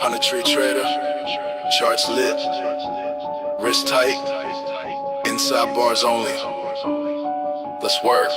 On the tree trader, charts lit, wrist tight, inside bars only. Let's work.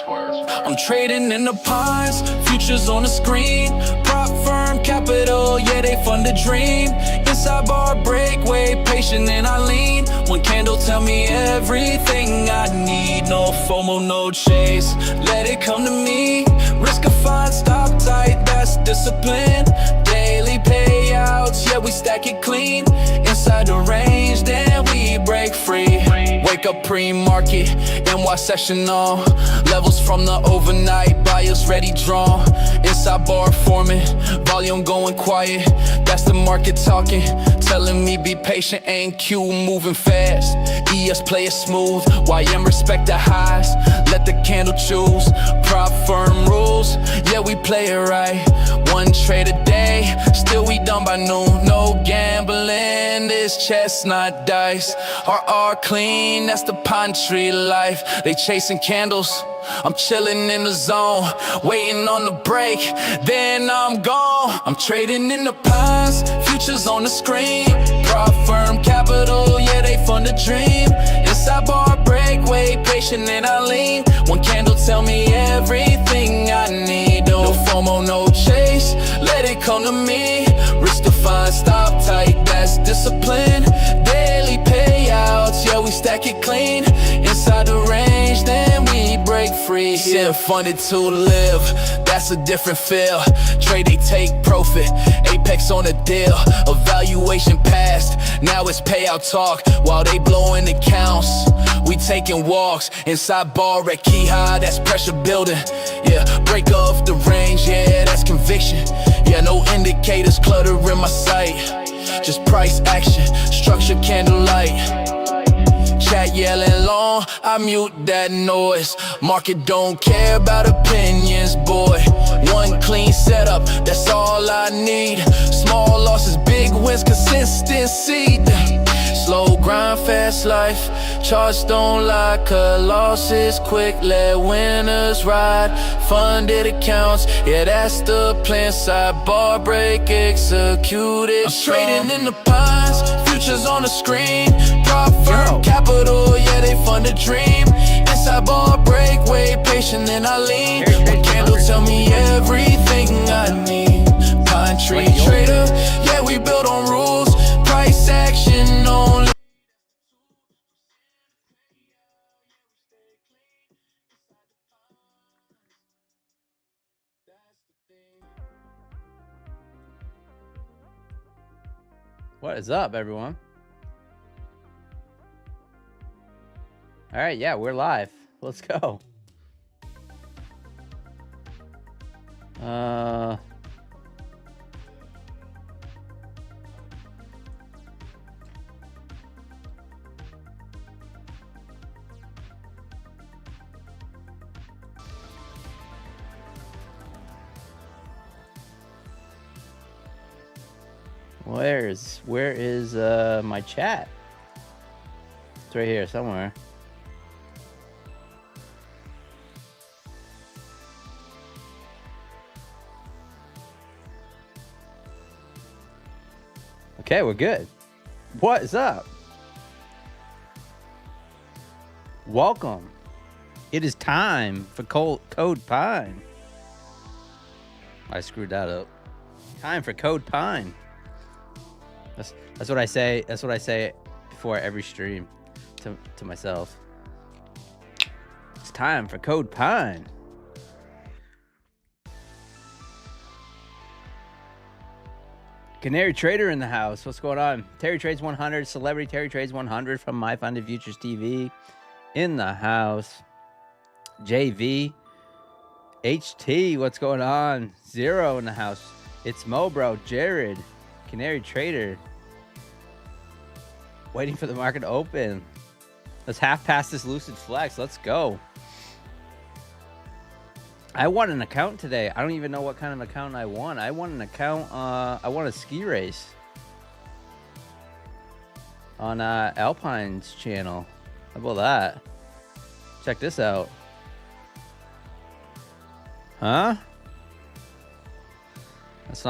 I'm trading in the pines, futures on the screen. Prop firm capital, yeah, they fund the dream. Inside bar breakaway, patient and I lean. One candle tell me everything I need. No FOMO, no chase, let it come to me. Risk of fine, stop tight, that's discipline. Daily payouts, yeah, we stack it clean. Inside the range, then we break free. Wake up pre-market, NY session on. Levels from the overnight, buyers ready drawn. Inside bar forming, volume going quiet. That's the market talking, telling me be patient. AQ moving fast, ES play it smooth. YM respect the highs, let the candle choose. Prop firm rules, yeah we play it right. One trade a day, still we done by noon. No gambling, this chestnut dice. RR clean, that's the pine tree life. They chasing candles, I'm chilling in the zone, waiting on the break, then I'm gone. I'm trading in the pines, futures on the screen. Prop firm capital, yeah they fund the dream. Inside bar breakaway, patient and I lean. One candle tell me everything I need. No FOMO, no chase, let it come to me. Risk to find, stop tight, that's discipline. Daily payouts, yeah we stack it clean. Inside the range, then we break free. Yeah, funded to live, that's a different feel. Trade, they take profit, apex on the deal. Evaluation passed, now it's payout talk. While they blowing accounts, we taking walks. Inside bar at key high, that's pressure building. Yeah, break off the range, yeah, that's conviction. Yeah, no indicators clutter in my sight. Just price action, structure candlelight. Chat yelling long, I mute that noise. Market don't care about opinions, boy. One clean setup, that's all I need. Small losses, big wins, consistency. Slow grind, fast life. Charts don't lie, cut losses quick, let winners ride. Funded accounts, yeah that's the plan. Side bar break, execute it. I'm trading in the pines, futures on the screen. Prop firm capital, yeah they fund a dream. Inside bar breakaway, patient and I lean. One candle tell me everything I need. Pine tree trader, yeah we build on rules. Price action only. What is up, everyone? All right, yeah, we're live. Let's go. Where is my chat? It's right here somewhere. Okay, we're good. What is up? Welcome. It is time for Code Pine. I screwed that up. Time for Code Pine. That's what I say. That's what I say before every stream to myself. It's time for Code Pine. Canary Trader in the house. What's going on? Terry Trades 100, Celebrity Terry Trades 100 from My Funded Futures TV in the house. JV, HT, what's going on? Zero in the house. It's Mobro, Jared, Canary Trader. Waiting for the market to open. Let's half pass this Lucid Flex. Let's go. I won an account today. I don't even know what kind of account I won. I won an account. I won a ski race on Alpine's channel. How about that? Check this out. Huh? That's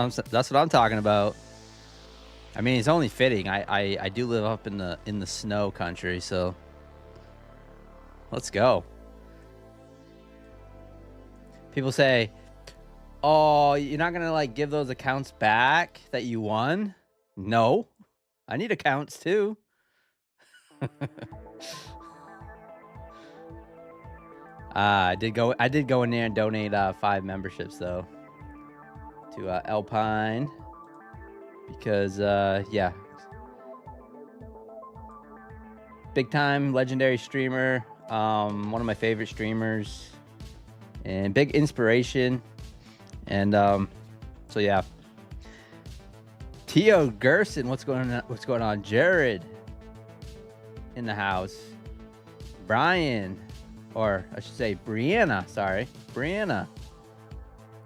what I'm talking about. I mean, it's only fitting. I do live up in the snow country, so let's go. People say, "Oh, you're not gonna like give those accounts back that you won?" No, I need accounts too. I did go in there and donate 5 memberships though to Alpine because yeah, big time legendary streamer, one of my favorite streamers, and big inspiration. And so yeah, Tio Gerson, what's going on? Jared in the house. Brian, or I should say Brianna, sorry. Brianna.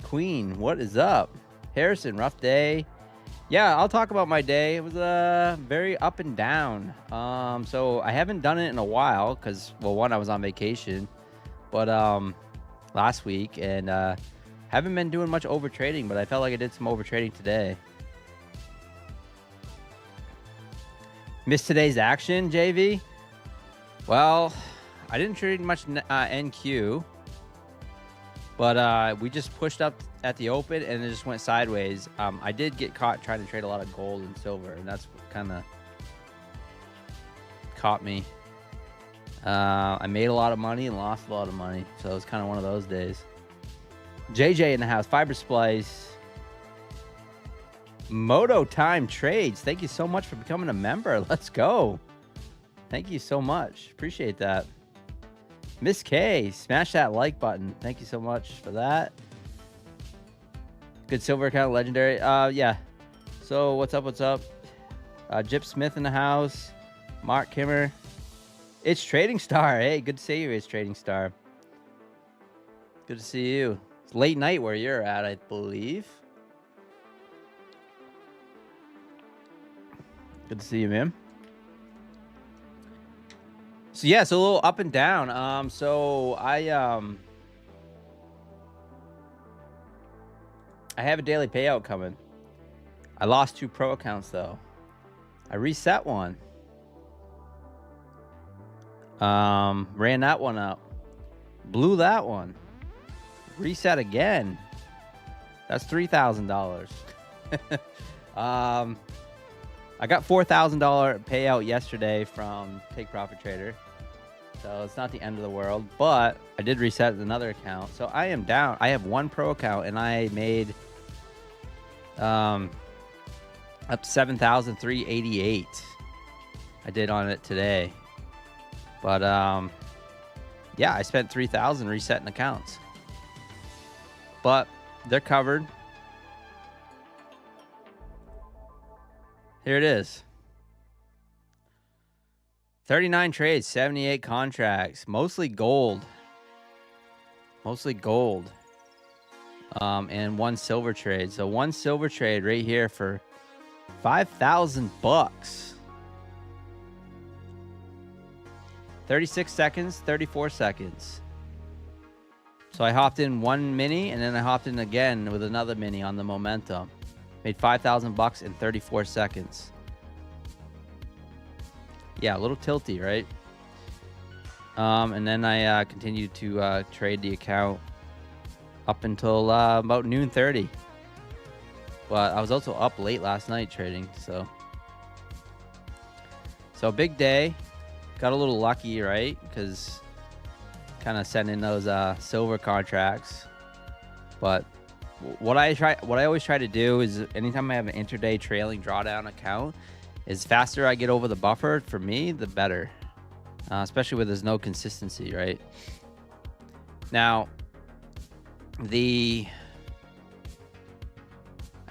Queen, what is up? Harrison, rough day. Yeah, I'll talk about my day. It was very up and down. So I haven't done it in a while because, well, one, I was on vacation, but last week, and haven't been doing much over trading, but I felt like I did some over trading today. Missed today's action, JV? Well, I didn't trade much NQ, but we just pushed up at the open and it just went sideways. I did get caught trying to trade a lot of gold and silver, and that's what kind of caught me. I made a lot of money and lost a lot of money, so it was kind of one of those days. JJ in the house, Fiber Splice. Moto Time Trades, thank you so much for becoming a member. Let's go. Thank you so much. Appreciate that. Miss K, smash that like button. Thank you so much for that. Good silver account, legendary. Yeah. So what's up? What's up? Jip Smith in the house. Mark Kimmer. It's Trading Star. Hey, good to see you. It's Trading Star. Good to see you. It's late night where you're at, I believe. Good to see you, man. So yeah, so a little up and down. So I have a daily payout coming. I lost 2 pro accounts though. I reset one. Ran that one up. Blew that one. Reset again. That's $3,000. I got $4,000 payout yesterday from Take Profit Trader, so it's not the end of the world, but I did reset another account, so I am down. I have 1 pro account, and I made up to $7,388. I did on it today, but yeah, I spent $3,000 resetting accounts, but they're covered. Here it is. 39 trades, 78 contracts, mostly gold. Mostly gold. And 1 silver trade. So 1 silver trade right here for $5,000. 36 seconds, 34 seconds. So I hopped in 1 mini and then I hopped in again with another mini on the momentum. Made $5,000 in 34 seconds. Yeah, a little tilty, right? And then I continued to trade the account up until about noon 30. But I was also up late last night trading, so big day. Got a little lucky, right? Because kind of sent in those silver contracts, but what I always try to do is anytime I have an intraday trailing drawdown account, is faster I get over the buffer, for me, the better. Especially where there's no consistency, right? Now, I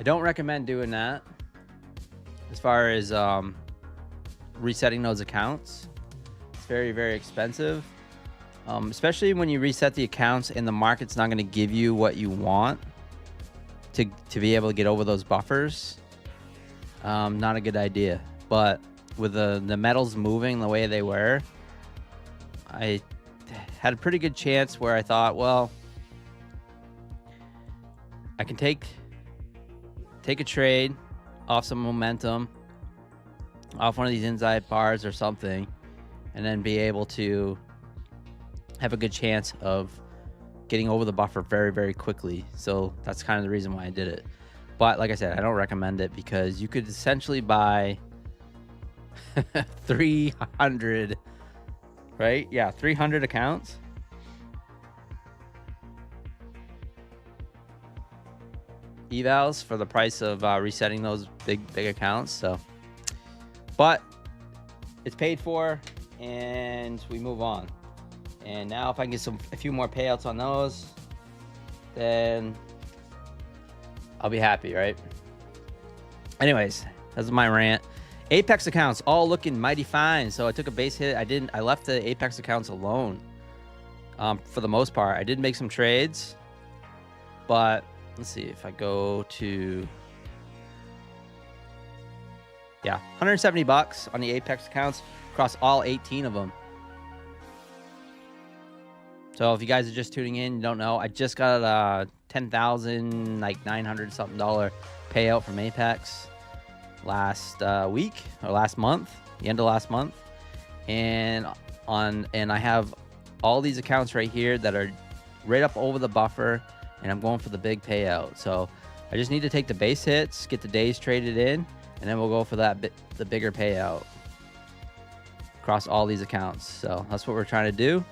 don't recommend doing that as far as resetting those accounts. It's very, very expensive. Especially when you reset the accounts and the market's not going to give you what you want to be able to get over those buffers. Not a good idea. But with the metals moving the way they were, I had a pretty good chance where I thought, well, I can take a trade off some momentum off one of these inside bars or something, and then be able to have a good chance of getting over the buffer very, very quickly. So that's kind of the reason why I did it. But like I said, I don't recommend it because you could essentially buy 300, right? Yeah, 300 accounts. Evals for the price of resetting those big accounts. So, but it's paid for, and we move on. And now if I can get a few more payouts on those, then I'll be happy, right? Anyways, that's my rant. Apex accounts all looking mighty fine. So I took a base hit. I left the Apex accounts alone for the most part. I did make some trades, but let's see if I go to, yeah, 170 bucks on the Apex accounts across all 18 of them. So if you guys are just tuning in, you don't know, I just got a 10,000 like $900 something payout from Apex last week or last month, the end of last month, and I have all these accounts right here that are right up over the buffer, and I'm going for the big payout. So I just need to take the base hits, get the days traded in, and then we'll go for the bigger payout across all these accounts. So that's what we're trying to do.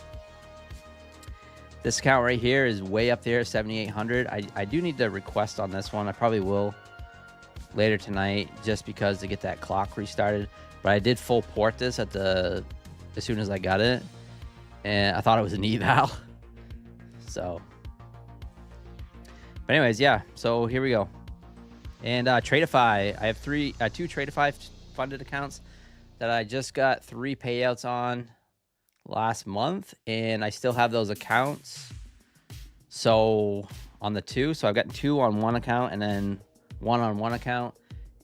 This account right here is way up there, 7,800. I do need to request on this one. I probably will later tonight just because to get that clock restarted. But I did full port this as soon as I got it, and I thought it was an eval. So, but anyways, yeah. So here we go. And Tradeify, I have two Tradeify funded accounts that I just got 3 payouts on last month, and I still have those accounts. So on the 2, so I've got 2 on one account and then 1 on one account,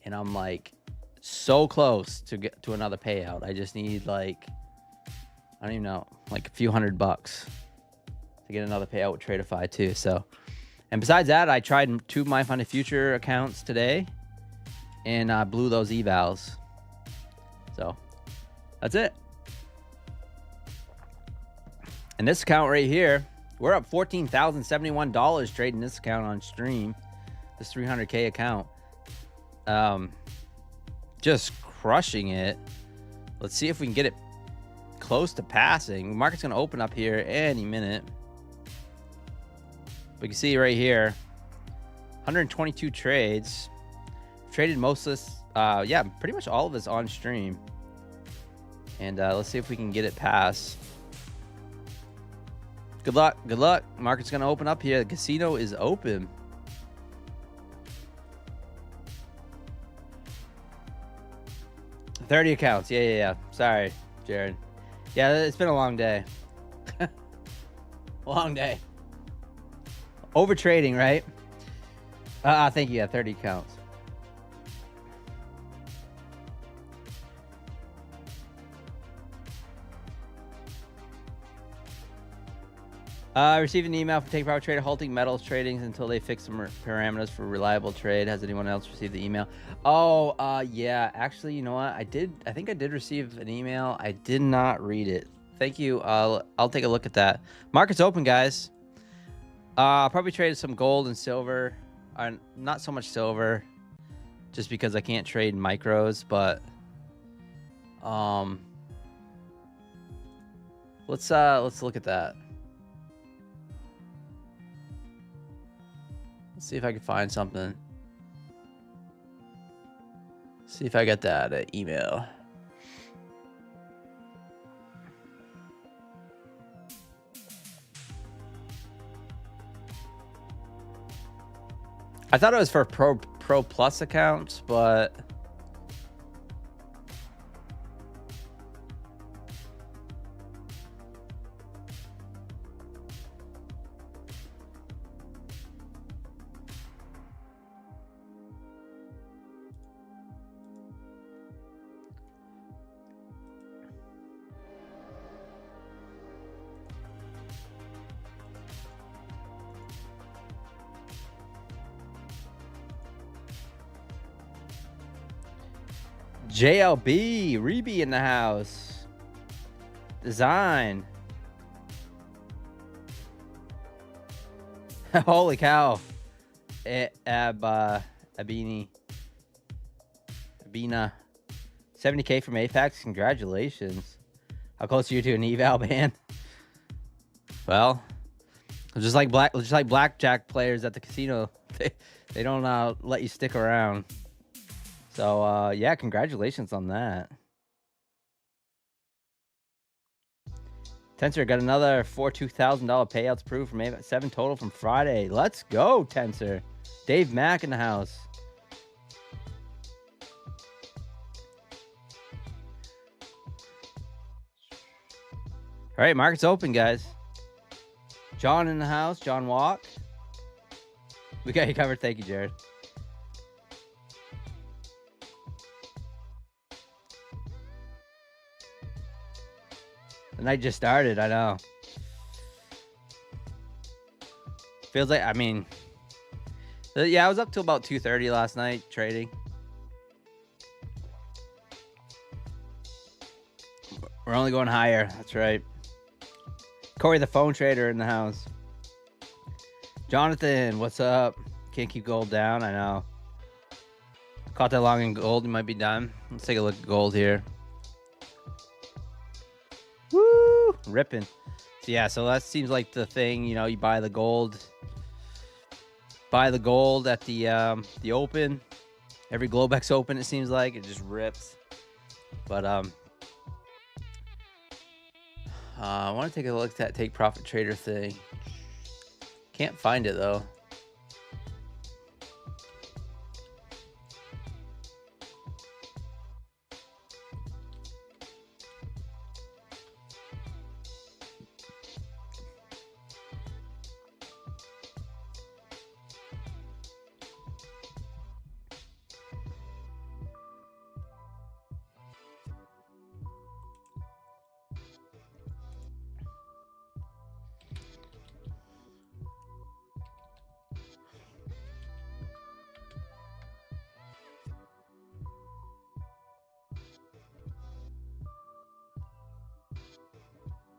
and I'm like so close to get to another payout. I just need like, I don't even know, like a few $100 to get another payout with Tradeify too. So, and besides that, I tried 2 My Funded Future accounts today, and I blew those evals. So that's it. And this account right here, we're up $14,071 trading this account on stream. This 300K account. Just crushing it. Let's see if we can get it close to passing. Market's going to open up here any minute. We can see right here, 122 trades. Traded most of this, yeah, pretty much all of this on stream. And let's see if we can get it past. Good luck. Good luck. Market's going to open up here. The casino is open. $30 accounts. Yeah. Sorry, Jared. Yeah, it's been a long day. Long day. Over trading, right? Thank you. Yeah, 30 accounts. Received an email from Take Profit Trader halting metals tradings until they fix some parameters for reliable trade. Has anyone else received the email? Oh, yeah. Actually, you know what? I think I did receive an email. I did not read it. Thank you. I'll take a look at that. Market's open, guys. Probably traded some gold and silver. Not so much silver, just because I can't trade micros. But let's look at that. Let's see if I can find something. See if I get that email. I thought it was for Pro Plus accounts, but JLB, Reby in the house. Design. Holy cow. Abina. 70K from Apex. Congratulations. How close are you to an eval ban? Well, just like blackjack players at the casino, they don't let you stick around. So yeah, congratulations on that. Tensor got another $42,000 payouts approved from 7 total from Friday. Let's go, Tensor. Dave Mack in the house. All right, market's open, guys. John in the house. John Walk. We got you covered. Thank you, Jared. The night just started. I know. Feels like, I mean, yeah, I was up till about 2:30 last night trading. We're only going higher. That's right. Corey, the phone trader in the house. Jonathan, what's up? Can't keep gold down. I know. Caught that long in gold. You might be done. Let's take a look at gold here. Woo! Ripping. So yeah, so that seems like the thing. You know, you buy the gold. Buy the gold at the open. Every Globex open, it seems like it just rips. But I want to take a look at that take profit trader thing. Can't find it though.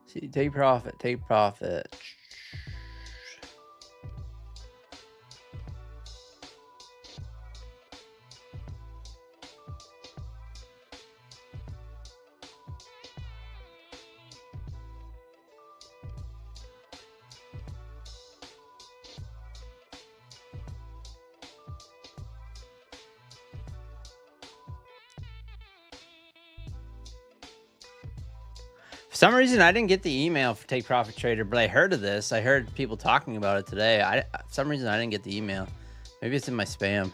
See, take profit, take profit. For some reason, I didn't get the email for Take Profit Trader, but I heard of this. I heard people talking about it today. For some reason, I didn't get the email. Maybe it's in my spam.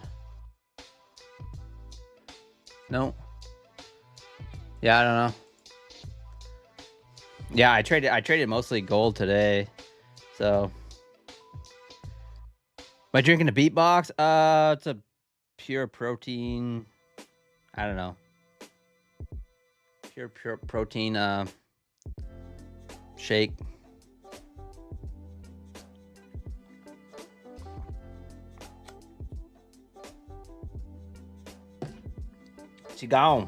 No. Yeah, I don't know. Yeah, I traded mostly gold today. So, am I drinking a Beatbox? It's a pure protein. I don't know. Pure protein shake. She gone.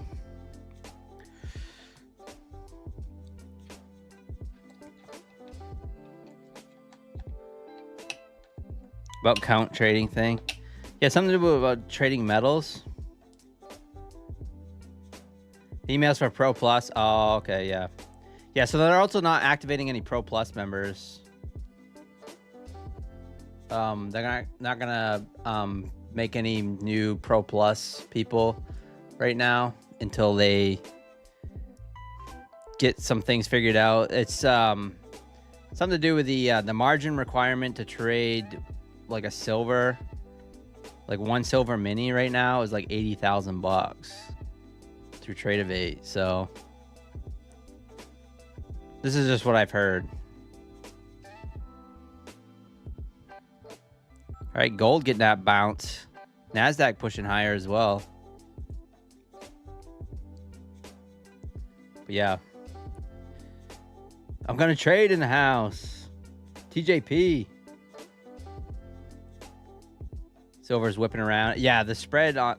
About count trading thing. Yeah, something to do about trading metals. Emails for Pro Plus. Oh, okay, yeah. Yeah, so they're also not activating any Pro Plus members. They're not gonna make any new Pro Plus people right now until they get some things figured out. It's something to do with the margin requirement to trade like a silver, like one silver mini right now is like $80,000 through Trade-Evade. So this is just what I've heard. All right, gold getting that bounce. Nasdaq pushing higher as well. But yeah, I'm gonna trade in the house. TJP. Silver's whipping around. Yeah, the spread on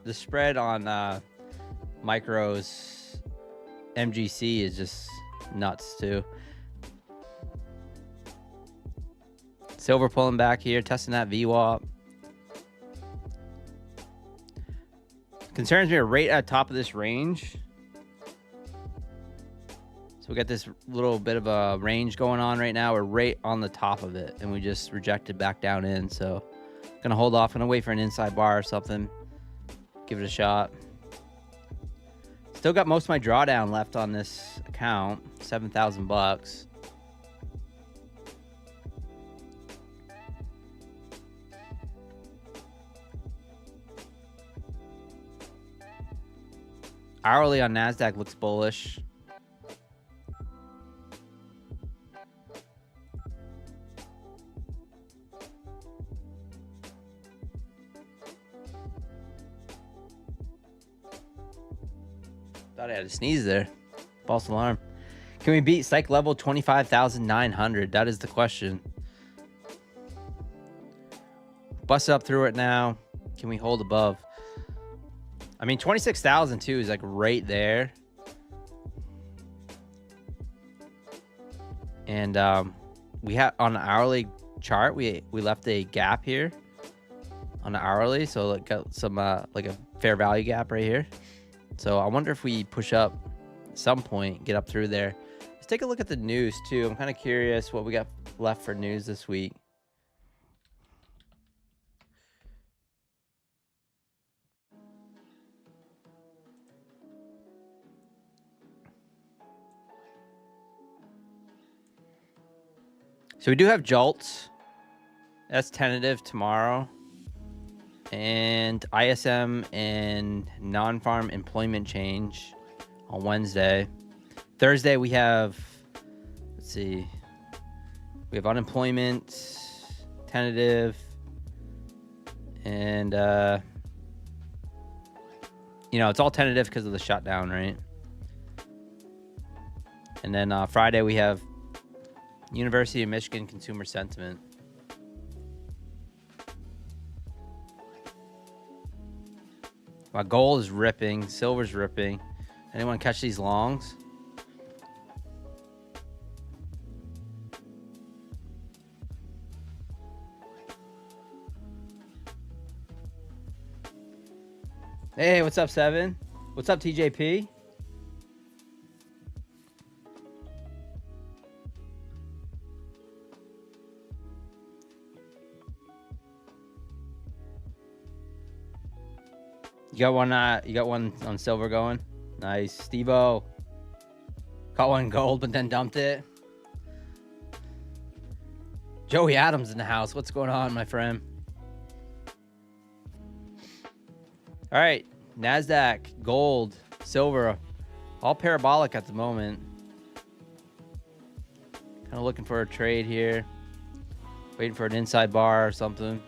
micros. MGC is just nuts too. Silver pulling back here, testing that VWAP. Concerns me are right at top of this range. So we got this little bit of a range going on right now. We're right on the top of it, and we just rejected back down in. So gonna hold off. Gonna wait for an inside bar or something. Give it a shot. Still got most of my drawdown left on this account, 7,000 bucks. Hourly on Nasdaq looks bullish. Thought I had a sneeze there. False alarm. Can we beat psych level 25,900? That is the question. Bust up through it now. Can we hold above? I mean, 26,000 too is like right there. And we have on the hourly chart, we left a gap here on the hourly, so it got some like a fair value gap right here. So I wonder if we push up at some point, get up through there. Let's take a look at the news too. I'm kind of curious what we got left for news this week. So we do have JOLTS. That's tentative tomorrow. And ISM and non-farm employment change on Wednesday. Thursday we have, let's see, we have unemployment, tentative, and you know, it's all tentative because of the shutdown, right? And then Friday we have University of Michigan consumer sentiment. My gold is ripping, silver's ripping. Anyone catch these longs? Hey, what's up, Seven? What's up, TJP? You got one on silver going. Nice. Steve-O. Caught one gold, but then dumped it. Joey Adams in the house. What's going on, my friend? All right. Nasdaq, gold, silver, all parabolic at the moment. Kind of looking for a trade here. Waiting for an inside bar or something.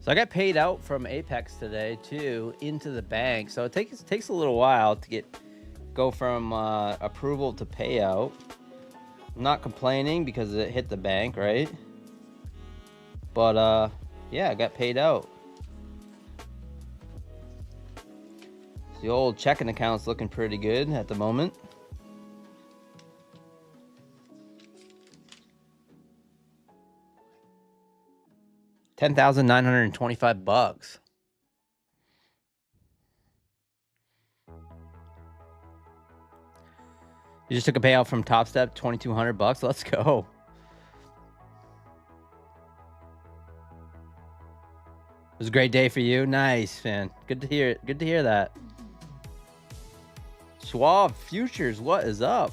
So I got paid out from Apex today too into the bank. So it takes a little while to go from approval to payout. I'm not complaining because it hit the bank, right? But yeah, I got paid out. The old checking account's looking pretty good at the moment. $10,925. You just took a payout from Top Step, $2,200. Let's go. It was a great day for you. Nice, man. Good to hear. Good to hear that. Schwab Futures, what is up?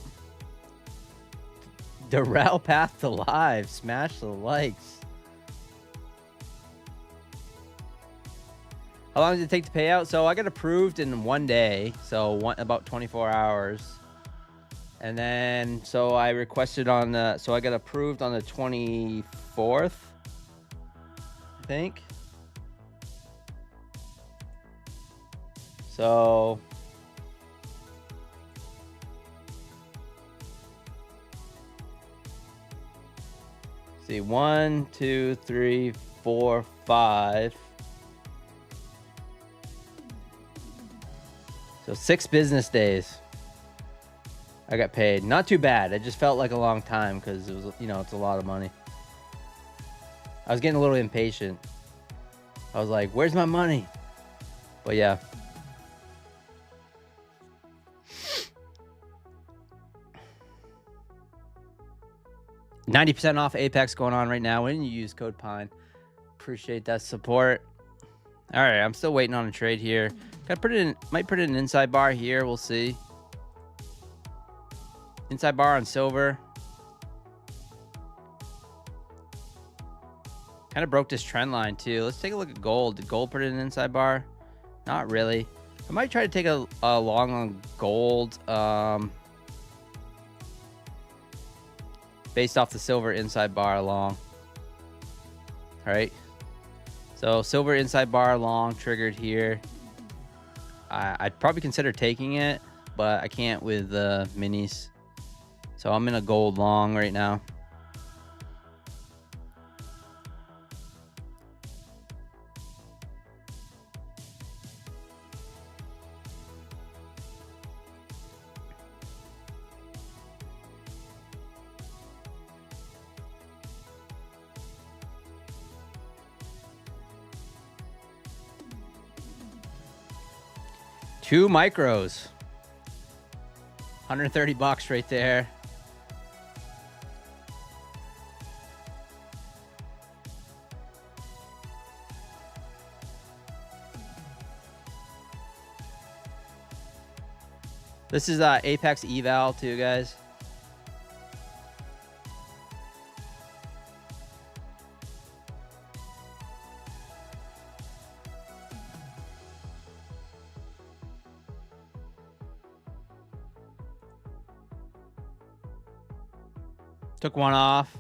Darrell Path to Live. Smash the likes. How long did it take to pay out? So I got approved in 1 day. So about 24 hours. And then, so I requested on the, so I got approved on the 24th, I think. So, see, 1, 2, 3, 4, 5. So 6 business days. I got paid. Not too bad. It just felt like a long time because it was, you know, it's a lot of money. I was getting a little impatient. I was like, where's my money? But yeah. $90% off Apex going on right now when you use code PINE. Appreciate that support. All right, I'm still waiting on a trade here. Got to put it in, might put it in an inside bar here. We'll see. Inside bar on silver. Kind of broke this trend line too. Let's take a look at gold. Did gold put it in an inside bar? Not really. I might try to take a long on gold. Based off the silver inside bar long. All right. So silver inside bar long triggered here. I'd probably consider taking it, but I can't with minis. So I'm in a gold long right now. Two micros. 130 bucks right there. This is Apex eval too, guys. Took one off.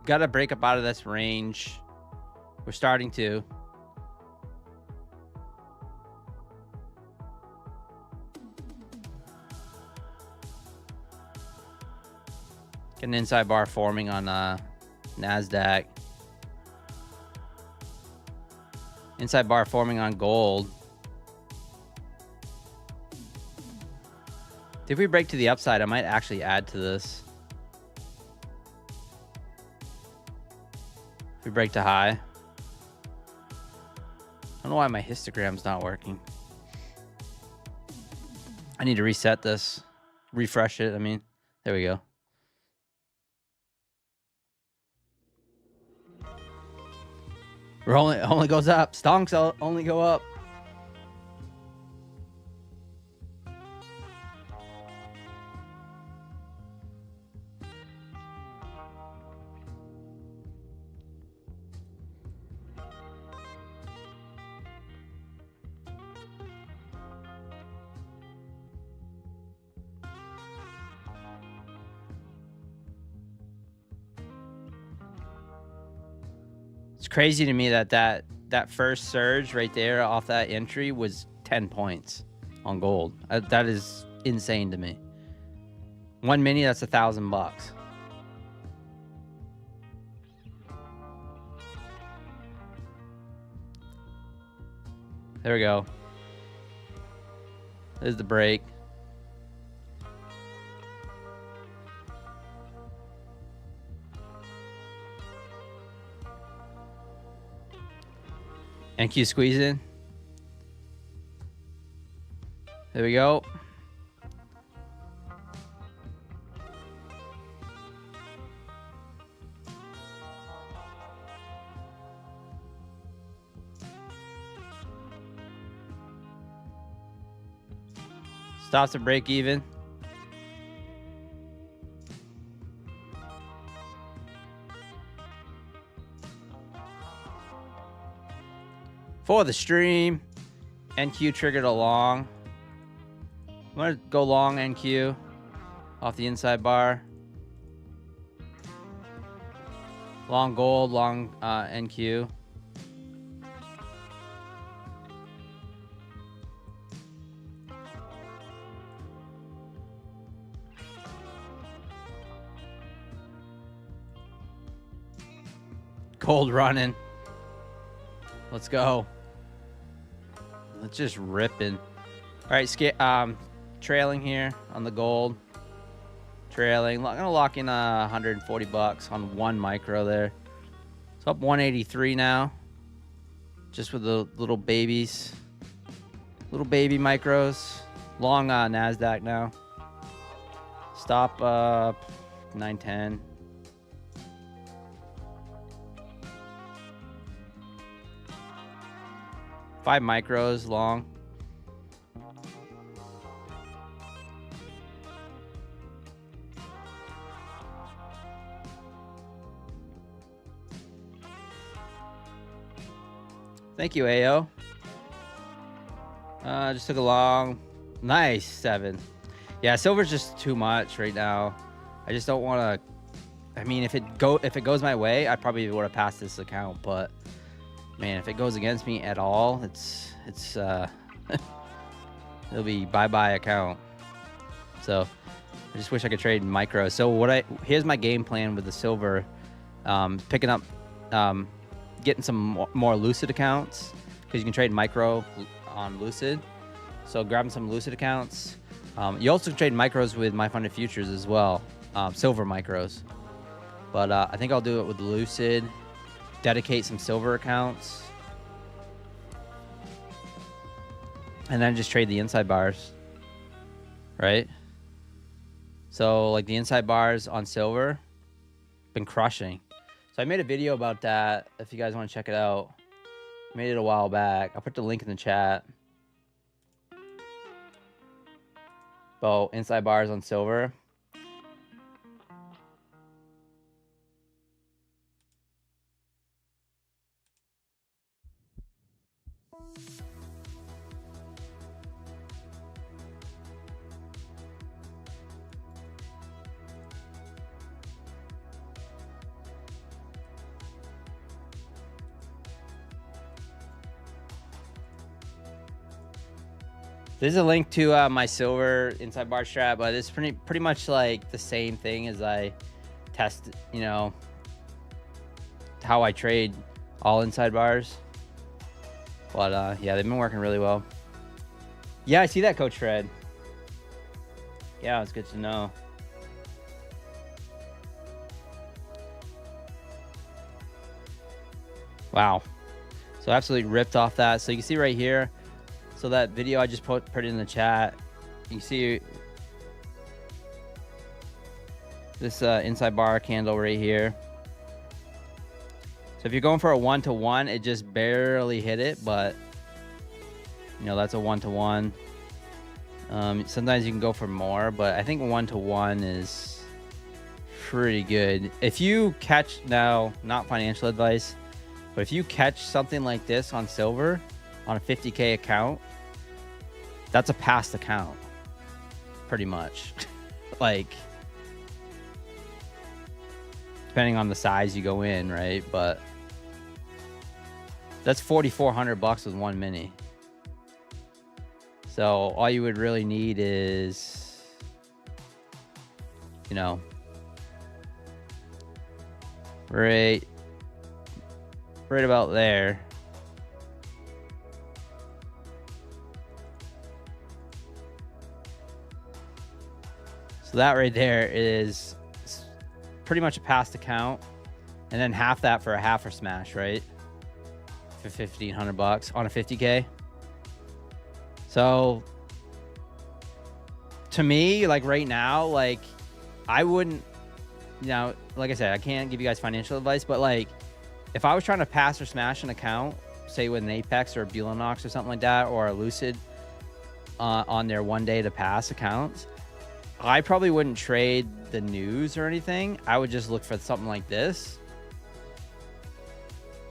Got to break up out of this range. We're starting to. Get an inside bar forming on Nasdaq. Inside bar forming on gold. If we break to the upside, I might actually add to this. If we break to high. I don't know why my histogram's not working. I need to reset this. Refresh it, I mean. There we go. We're only goes up. Stonks only go up. It's crazy to me that first surge right there off that entry was 10 points on gold. That is insane to me. One mini, that's $1,000. There we go. There's the break. NQ squeezing. There we go. Stops at break even. For the stream, NQ triggered a long. I'm gonna go long NQ off the inside bar. Long gold, long NQ. Gold running. Let's go. Let's just ripping. All right, trailing here on the gold. Trailing. I'm gonna lock in $140 on one micro there. It's up 183 now. Just with the little babies, little baby micros. Long Nasdaq now. Stop 910. Five micros long. Thank you, AO. Just took a long, nice 7. Yeah, silver's just too much right now. I just don't want to. I mean, if it goes my way, I probably would have passed this account. But man, if it goes against me at all, it's it'll be bye account. So I just wish I could trade micro. So here's my game plan with the silver, picking up. Getting some more Lucid accounts because you can trade micro on Lucid. So grabbing some Lucid accounts. You also can trade micros with My Funded Futures as well, silver micros. But I think I'll do it with Lucid. Dedicate some silver accounts, and then just trade the inside bars. Right. So like the inside bars on silver, been crushing. So I made a video about that, if you guys want to check it out. I made it a while back. I'll put the link in the chat. About inside bars on silver. There's a link to my silver inside bar strat, but it's pretty much like the same thing as I test, you know, how I trade all inside bars. But yeah, they've been working really well. Yeah, I see that, Coach Fred. Yeah, it's good to know. Wow. So absolutely ripped off that. So you can see right here. So that video I just put it in the chat. You can see this inside bar candle right here. So if you're going for a 1-to-1, it just barely hit it, but you know, that's a 1-to-1. Sometimes you can go for more, but I think 1-to-1 is pretty good. If you catch, now not financial advice, but if you catch something like this on silver on a 50K account, that's a passed account, pretty much. Like, depending on the size you go in, right? But that's $4,400 with one mini. So all you would really need is, you know, right about there. So that right there is pretty much a passed account, and then half that for a half or smash, right? For $1,500 on a 50K. So to me, like right now, like I wouldn't, you know, like I said, I can't give you guys financial advice, but like if I was trying to pass or smash an account, say with an Apex or a Bulanox or something like that, or a Lucid, on their 1 day to pass accounts, I probably wouldn't trade the news or anything. I would just look for something like this,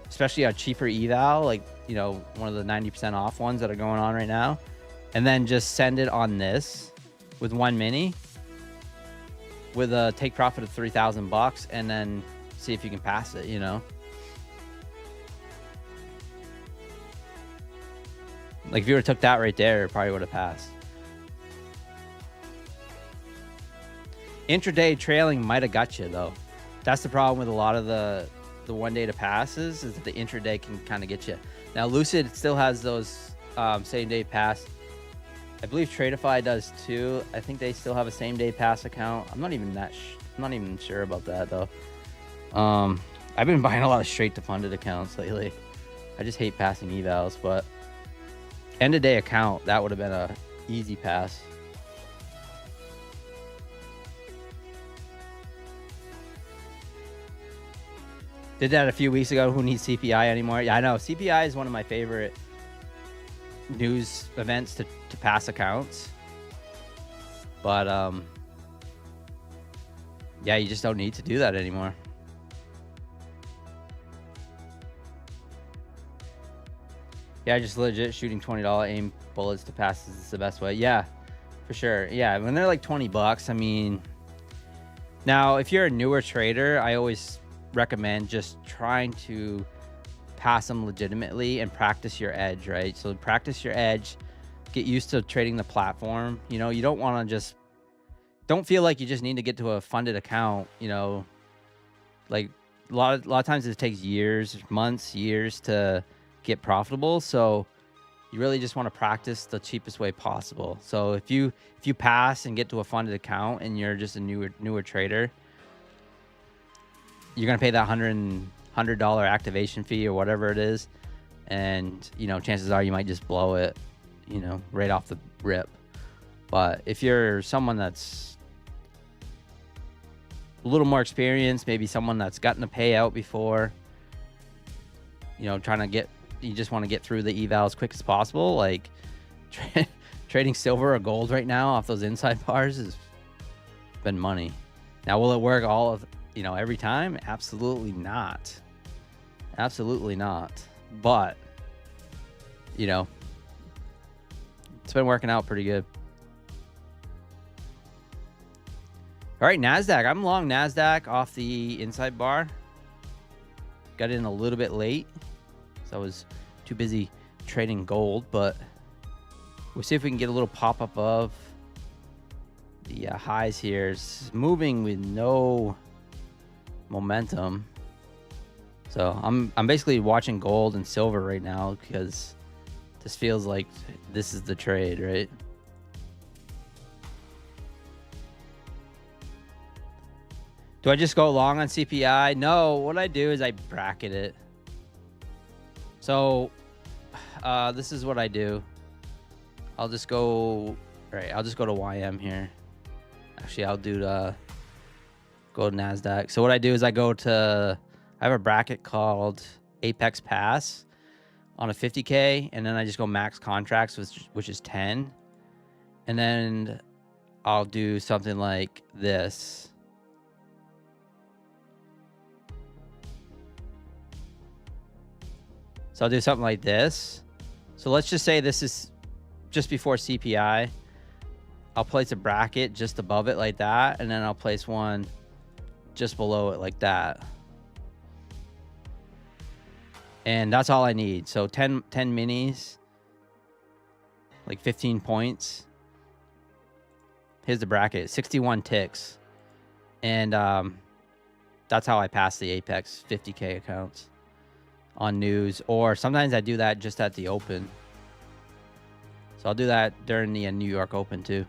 especially a cheaper eval, like, you know, one of the 90% off ones that are going on right now, and then just send it on this with one mini with a take profit of 3,000 bucks, and then see if you can pass it, you know. Like if you would have took that right there, it probably would have passed. Intraday trailing might have got you though. That's the problem with a lot of the 1 day to passes, is that the intraday can kind of get you. Now Lucid still has those same day pass. I believe Tradeify does too. I think they still have a same day pass account. I'm not even sure about that though. I've been buying a lot of straight to funded accounts lately. I just hate passing evals, but end of day account, that would have been a easy pass. Did that a few weeks ago. Who needs CPI anymore? Yeah, I know. CPI is one of my favorite news events to pass accounts. But, yeah, you just don't need to do that anymore. Yeah, just legit shooting $20 aim bullets to pass is the best way. Yeah, for sure. Yeah, when they're like 20 bucks, I mean, now if you're a newer trader, I always recommend just trying to pass them legitimately and practice your edge, right? So practice your edge, get used to trading the platform. You know, you don't want to just, don't feel like you just need to get to a funded account, you know, like a lot of times it takes years, months, years to get profitable. So you really just want to practice the cheapest way possible. So if you pass and get to a funded account and you're just a newer trader, you're gonna pay that $100 activation fee or whatever it is, and you know, chances are you might just blow it, you know, right off the rip. But if you're someone that's a little more experienced, maybe someone that's gotten a payout before, you know, you just want to get through the eval as quick as possible, like trading silver or gold right now off those inside bars has been money. Now, will it work every time? Absolutely not. Absolutely not. But, you know, it's been working out pretty good. All right, Nasdaq. I'm long Nasdaq off the inside bar. Got in a little bit late, so I was too busy trading gold, but we'll see if we can get a little pop up of the highs here. It's moving with no momentum. So I'm basically watching gold and silver right now because this feels like this is the trade, right? Do I just go long on CPI? No, what I do is I bracket it. So this is what I do. I'll just go to YM here. Actually, I'll do go to Nasdaq. So what I do is I have a bracket called Apex Pass on a 50K, and then I just go max contracts, which is 10. And then I'll do something like this. So I'll do something like this. So let's just say this is just before CPI. I'll place a bracket just above it like that, and then I'll place one just below it like that. And that's all I need. So 10 minis, like 15 points. Here's the bracket, 61 ticks. And that's how I pass the Apex 50K accounts on news. Or sometimes I do that just at the open. So I'll do that during the New York Open too.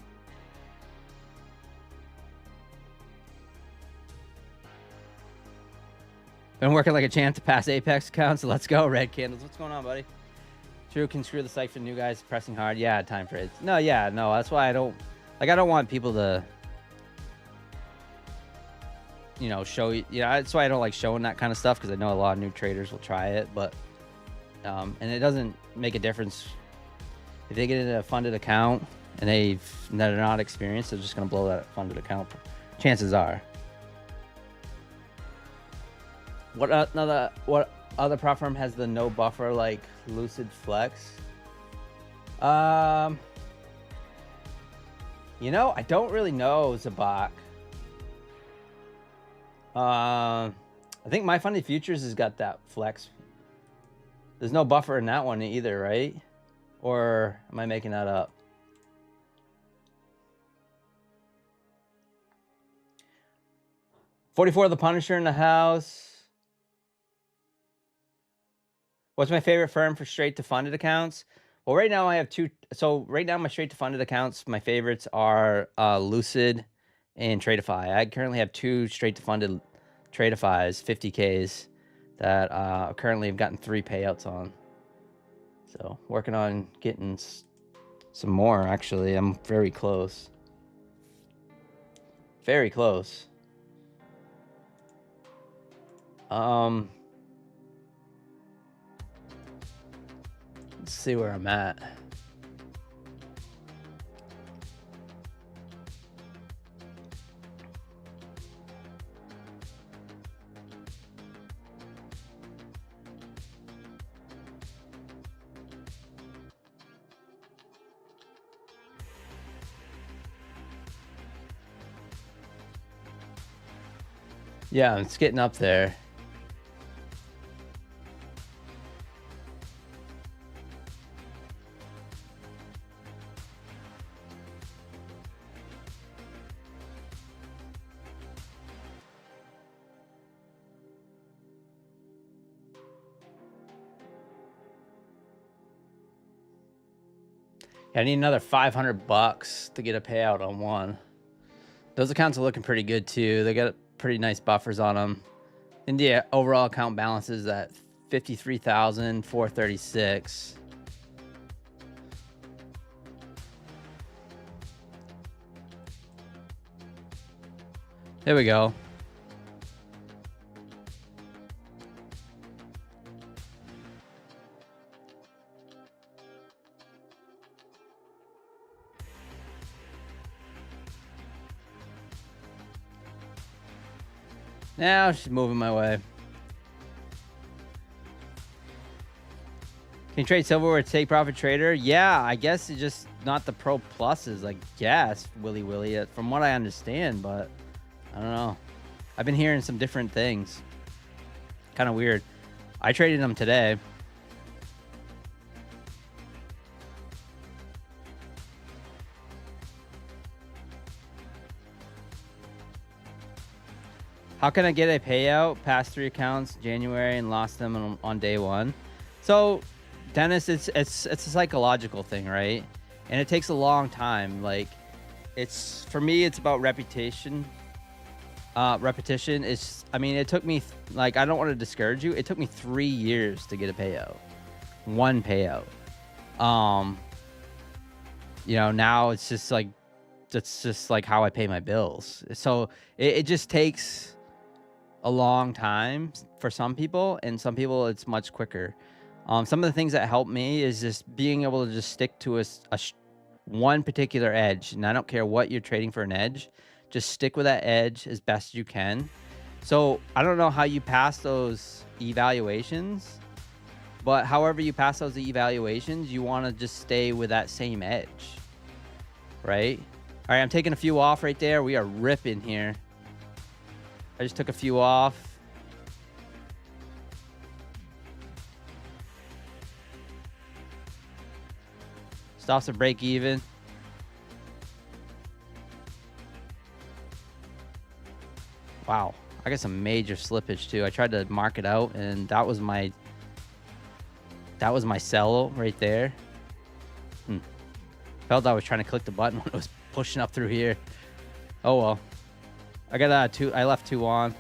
Been working like a champ to pass Apex accounts. So let's go, Red Candles. What's going on, buddy? True, can screw the psych for new guys pressing hard. Yeah, time trades. No, that's why I don't want people to, you know, show you. Yeah, that's why I don't like showing that kind of stuff, because I know a lot of new traders will try it, but and it doesn't make a difference if they get into a funded account and they're not experienced, they're just going to blow that funded account. Chances are. What other prop firm has the no buffer like Lucid Flex? You know, I don't really know, Zabak. I think My Funded Futures has got that flex. There's no buffer in that one either, right? Or am I making that up? $44 the Punisher in the house. What's my favorite firm for straight to funded accounts? Well, right now I have two. So right now my straight to funded accounts, my favorites are Lucid and Tradeify. I currently have two straight to funded Tradeifys, 50Ks, that currently have gotten 3 payouts on. So working on getting some more, actually. I'm very close. Very close. Let's see where I'm at. Yeah, it's getting up there. I need another $500 to get a payout on one. Those accounts are looking pretty good too. They got pretty nice buffers on them. India overall account balance is at 53,436. There we go. Now she's moving my way. Can you trade silver with take profit trader? Yeah, I guess it's just not the pro pluses, I guess, willy-willy, from what I understand, but I don't know. I've been hearing some different things. Kind of weird. I traded them today. How can I get a payout past 3 accounts January and lost them on day one? So, Dennis, it's a psychological thing, right? And it takes a long time. Like, it's, for me, it's about repetition. Repetition is, I mean, it took me, like, I don't want to discourage you. It took me 3 years to get a payout. 1 payout. You know, now it's just like, that's just like how I pay my bills. So it just takes a long time for some people, and some people it's much quicker. Some of the things that help me is just being able to just stick to one particular edge, and I don't care what you're trading for an edge, just stick with that edge as best you can. So I don't know how you pass those evaluations, but however you pass those evaluations, you want to just stay with that same edge, right? All right, I'm taking a few off right there. We are ripping here. I just took a few off. Stops at break even. Wow, I got some major slippage too. I tried to mark it out, and that was my sell right there. Felt I was trying to click the button when it was pushing up through here. Oh well. I got 2. I left 2 on.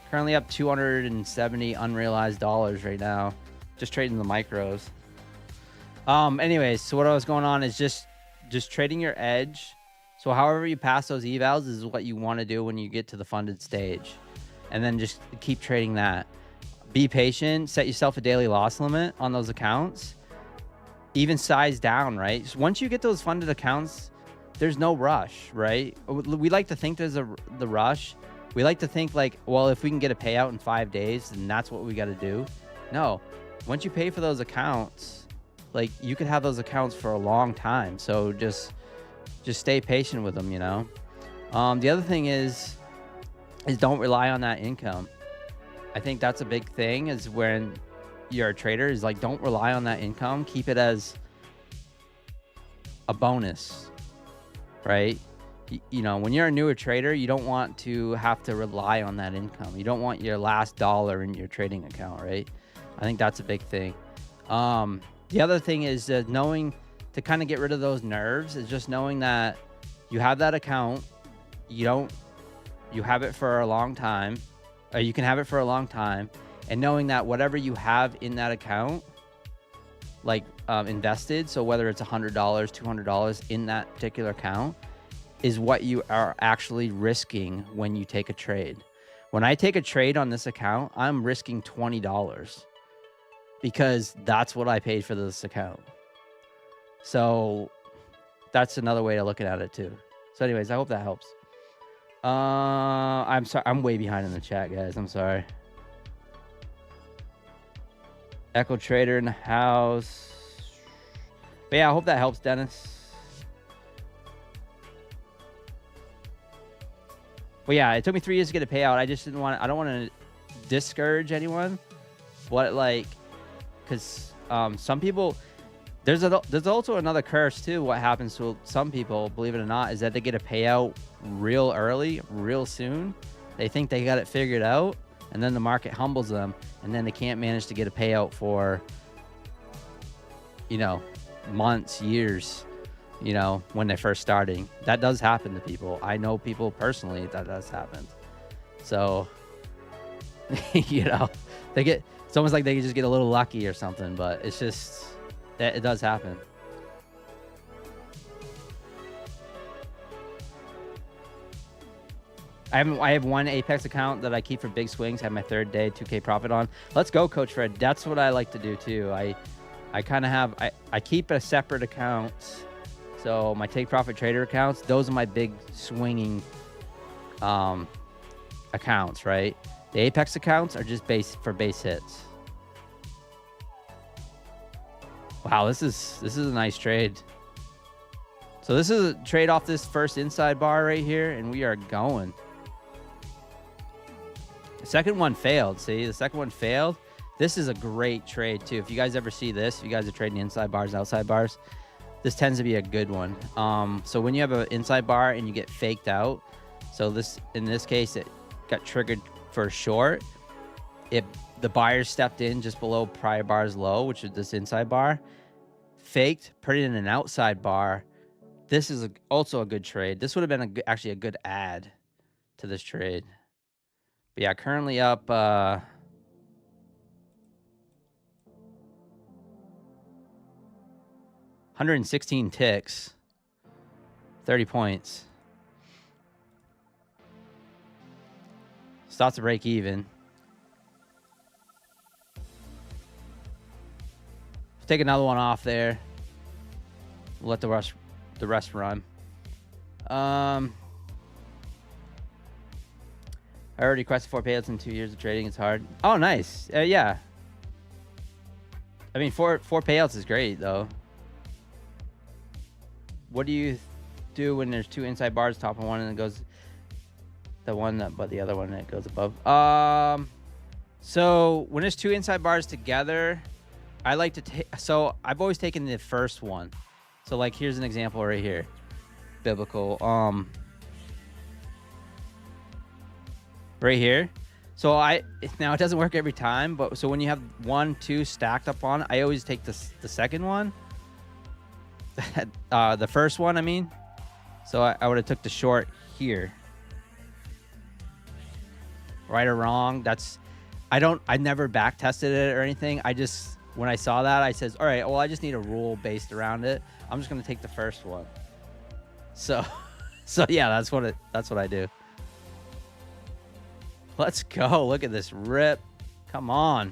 Currently up 270 unrealized dollars right now. Just trading the micros. Anyways, so what I was going on is just trading your edge. So however you pass those evals is what you want to do when you get to the funded stage. And then just keep trading that. Be patient. Set yourself a daily loss limit on those accounts. even size down, right? So once you get those funded accounts, there's no rush, right? We like to think there's the rush. We like to think like, well, if we can get a payout in 5 days, then that's what we got to do. No, once you pay for those accounts, like you could have those accounts for a long time. So just stay patient with them, you know? The other thing is don't rely on that income. I think that's a big thing is when you're a trader is like, don't rely on that income. Keep it as a bonus, right? You know, when you're a newer trader, you don't want to have to rely on that income. You don't want your last dollar in your trading account, right? I think that's a big thing. The other thing is knowing to kind of get rid of those nerves is just knowing that you have that account, you have it for a long time, or you can have it for a long time, and knowing that whatever you have in that account, like invested, so whether it's $100, $200 in that particular account, is what you are actually risking when you take a trade. When I take a trade on this account, I'm risking $20 because that's what I paid for this account. So that's another way to look at it too. So anyways, I hope that helps. I'm sorry, I'm way behind in the chat, guys. I'm sorry. Echo Trader in the house. But yeah, I hope that helps, Dennis. But yeah, it took me 3 years to get a payout. I just I don't want to discourage anyone. But like, because some people, there's also another curse too. What happens to some people, believe it or not, is that they get a payout real early, real soon. They think they got it figured out, and then the market humbles them, and then they can't manage to get a payout for, you know, months, years, you know, when they're first starting. That does happen to people. I know people personally that does happen. So, you know, it's almost like they just get a little lucky or something, but it's just, it does happen. I have one Apex account that I keep for big swings. Have my third day 2K profit on. Let's go, Coach Fred. That's what I like to do too. I kind of have, I keep a separate account. So my take profit trader accounts, those are my big swinging accounts, right? The Apex accounts are just for base hits. Wow, this is a nice trade. So this is a trade off this first inside bar right here, and we are going. The second one failed. See, the second one failed. This is a great trade too. If you guys ever see this, if you guys are trading inside bars, outside bars, this tends to be a good one. So when you have an inside bar and you get faked out, so in this case, it got triggered for a short. The buyer stepped in just below prior bar's low, which is this inside bar, faked, put it in an outside bar. This is also a good trade. This would have been actually a good add to this trade. But yeah, currently up 116 ticks, 30 points. Starts to break even. Take another one off there. We'll let the rest run. I already requested 4 payouts in 2 years of trading. It's hard. Oh, nice. Yeah. I mean, four payouts is great though. What do you do when there's 2 inside bars, top of one, and it goes the one that, but the other one that goes above? So when there's 2 inside bars together, I like to take. So I've always taken the first one. So like, here's an example right here, biblical. Right here. So now it doesn't work every time, but so when you have 1, 2 stacked up on, I always take the second one. The first one, I mean. So I would have took the short here. Right or wrong, I never back tested it or anything. When I saw that, I says, all right, well, I just need a rule based around it. I'm just gonna take the first one. So yeah, that's what I do. Let's go. Look at this rip. Come on.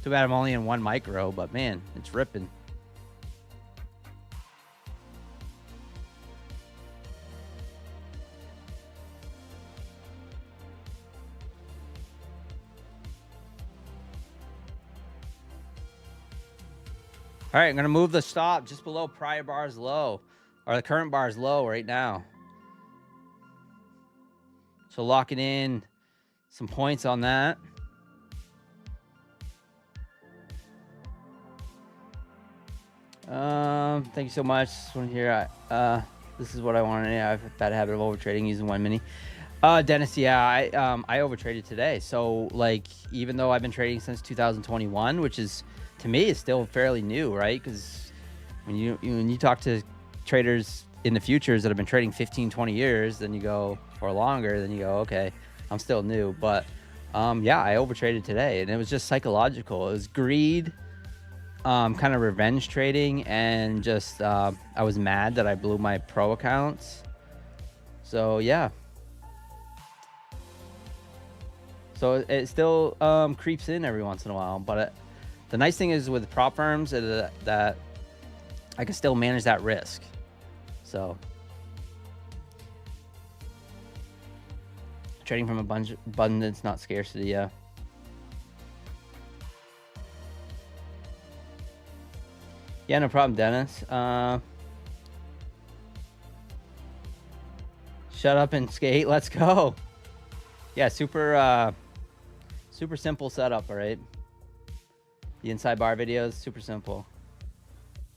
Too bad I'm only in one micro, but man, it's ripping. All right, I'm going to move the stop just below prior bar's low, or the current bar's low right now. So locking in some points on that. Thank you so much. This one here, this is what I wanted. Yeah, I have a bad habit of over trading using 1 mini. Dennis, yeah, I over traded today. So like, even though I've been trading since 2021, which is, to me, is still fairly new, right? Because when you talk to traders in the futures that have been trading 15, 20 years, then you go, or longer, then you go, okay, I'm still new. But yeah, I over traded today, and it was just psychological. It was greed, kind of revenge trading, and just I was mad that I blew my pro accounts. So yeah. So it still creeps in every once in a while, but the nice thing is with prop firms is that I can still manage that risk. So trading from abundance, not scarcity. Yeah. Yeah, no problem, Dennis. Shut up and skate. Let's go. Yeah, super simple setup, all right? The inside bar videos, super simple.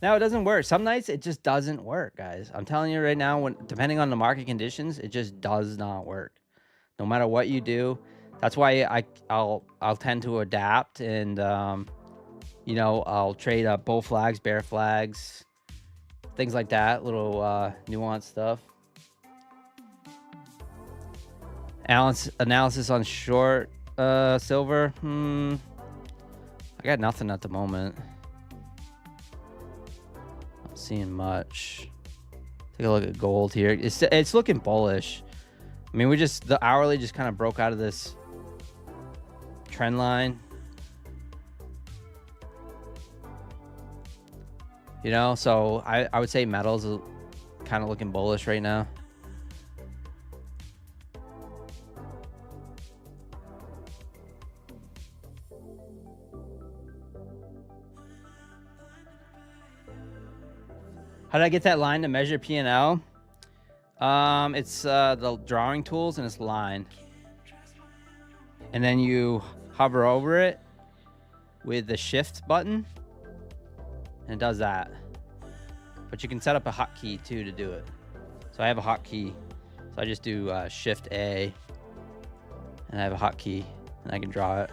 Now, it doesn't work. Some nights, it just doesn't work, guys. I'm telling you right now, depending on the market conditions, it just does not work. No matter what you do. That's why I'll tend to adapt, and, you know, I'll trade bull flags, bear flags, things like that, little nuanced stuff. Analysis on short silver. I got nothing at the moment. Not seeing much. Take a look at gold here. It's looking bullish. I mean, the hourly just kind of broke out of this trend line. You know, so I would say metals are kind of looking bullish right now. How did I get that line to measure P&L? It's the drawing tools, and it's line. And then you hover over it with the shift button, and it does that. But you can set up a hotkey too to do it. So I have a hotkey. So I just do shift A, and I have a hotkey, and I can draw it.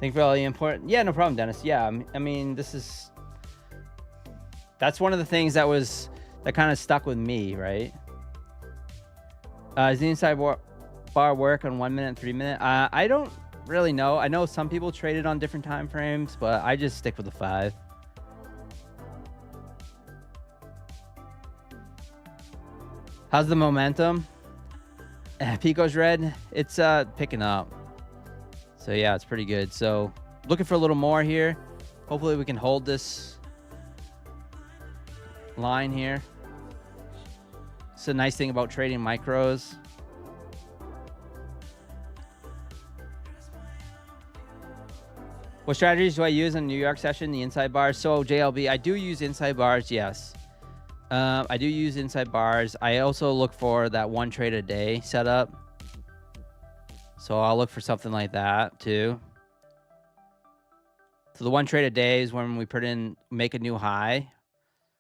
Thank you for all the input. Yeah, no problem, Dennis. Yeah, I mean, that's one of the things that kind of stuck with me, right? Is the inside bar work on 1 minute and 3 minute? I don't really know. I know some people traded on different time frames, but I just stick with the 5. How's the momentum? Pico's red. It's picking up. So yeah, it's pretty good. So looking for a little more here. Hopefully we can hold this line here. It's a nice thing about trading micros. What strategies do I use in the New York session, the inside bars? So JLB, I do use inside bars, yes. I do use inside bars. I also look for that 1 trade a day setup. So I'll look for something like that too. So the 1 trade a day is when we make a new high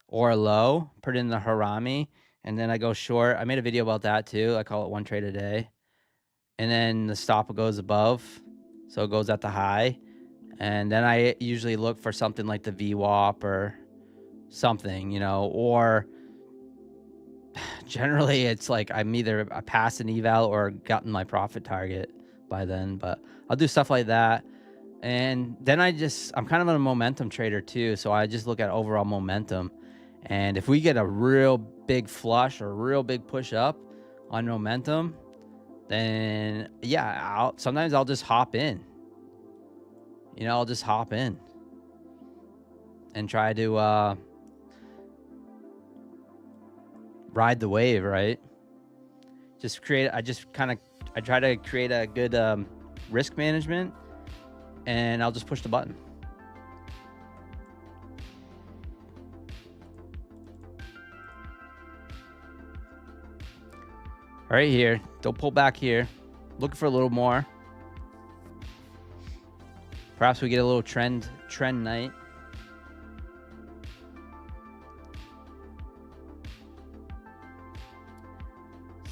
or a low, put in the harami, and then I go short. I made a video about that too. I call it 1 trade a day. And then the stop goes above. So it goes at the high. And then I usually look for something like the VWAP or something, you know, or generally it's like I'm either passed an eval or gotten my profit target by then, but I'll do stuff like that. And then I'm kind of a momentum trader too. So I just look at overall momentum, And if we get a real big flush or a real big push up on momentum, then yeah, sometimes I'll just hop in. You know, I'll just hop in and try to ride the wave, right? I try to create a good risk management, and I'll just push the button. Right here, don't pull back here. Looking for a little more. Perhaps we get a little trend night.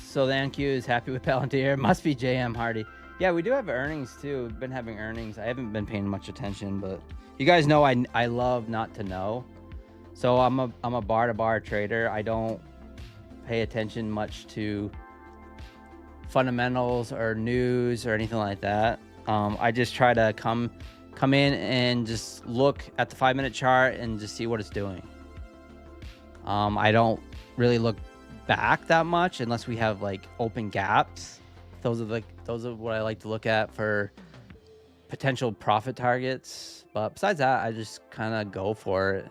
So the NQ is happy with Palantir. Must be JM Hardy. Yeah, we do have earnings too. We've been having earnings. I haven't been paying much attention, but you guys know I love not to know. So I'm a bar to bar trader. I don't pay attention much to fundamentals or news or anything like that. I just try to come in and just look at the 5-minute chart and just see what it's doing. I don't really look back that much unless we have like open gaps. Those are what I like to look at for potential profit targets. But besides that, I just kind of go for it.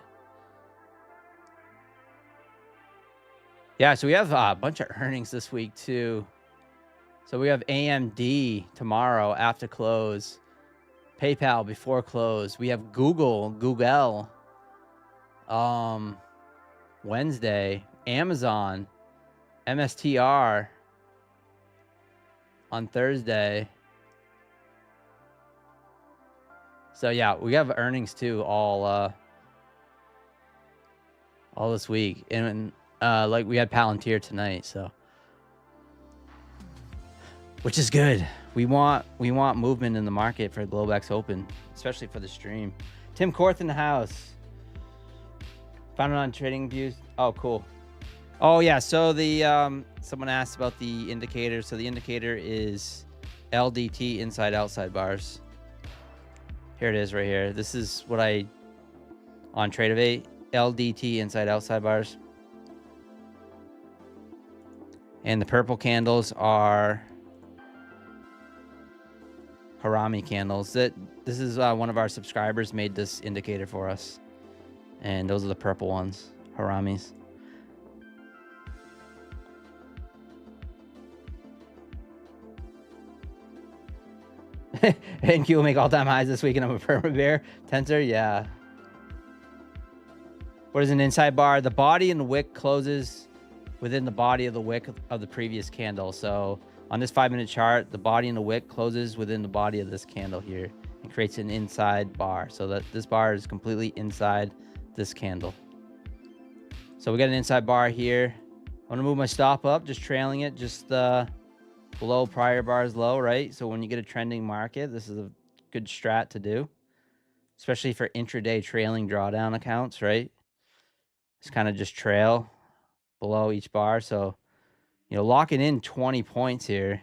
Yeah, so we have a bunch of earnings this week too. So we have AMD tomorrow after close, PayPal before close. We have Google Wednesday, Amazon, MSTR on Thursday. So yeah, we have earnings too all this week, and like we had Palantir tonight, so which is good. We want movement in the market for Globex Open, especially for the stream. Tim Korth in the house. Found it on Trading Views. Oh, cool. Oh yeah, so the someone asked about the indicator. So the indicator is LDT inside outside bars. Here it is right here. This is what I on Tradeovate, LDT inside outside bars. And the purple candles are Harami candles. This is one of our subscribers made this indicator for us. And those are the purple ones, Haramis. And Q will make all-time highs this week, and I'm a perma bear. Tensor, yeah. What is an inside bar? The body and the wick closes within the body of the wick of the previous candle. So on this 5-minute chart, the body and the wick closes within the body of this candle here and creates an inside bar. So that this bar is completely inside this candle. So we got an inside bar here. I'm gonna move my stop up, just trailing it, just below prior bar's low, right? So when you get a trending market, this is a good strat to do, especially for intraday trailing drawdown accounts, right? It's kind of just trail below each bar. So, you know, locking in 20 points here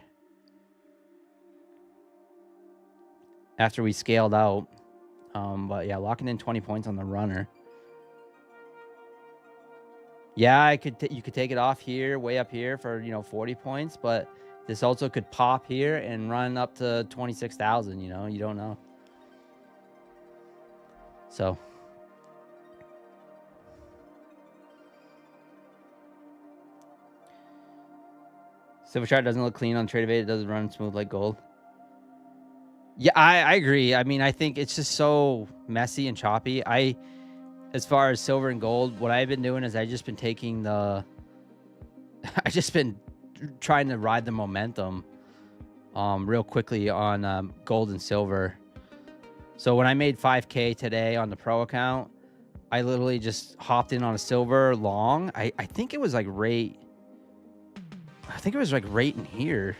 after we scaled out. But yeah, locking in 20 points on the runner. Yeah, you could take it off here, way up here for, 40 points, but this also could pop here and run up to 26,000, you don't know. So Silver chart doesn't look clean on Tradeovate. It doesn't run smooth like gold. Yeah, I agree. I mean, I think it's just so messy and choppy. As far as silver and gold, what I've been doing is I just been taking I just been trying to ride the momentum real quickly on gold and silver. So when I made 5K today on the pro account, I literally just hopped in on a silver long. I think it was like right in here.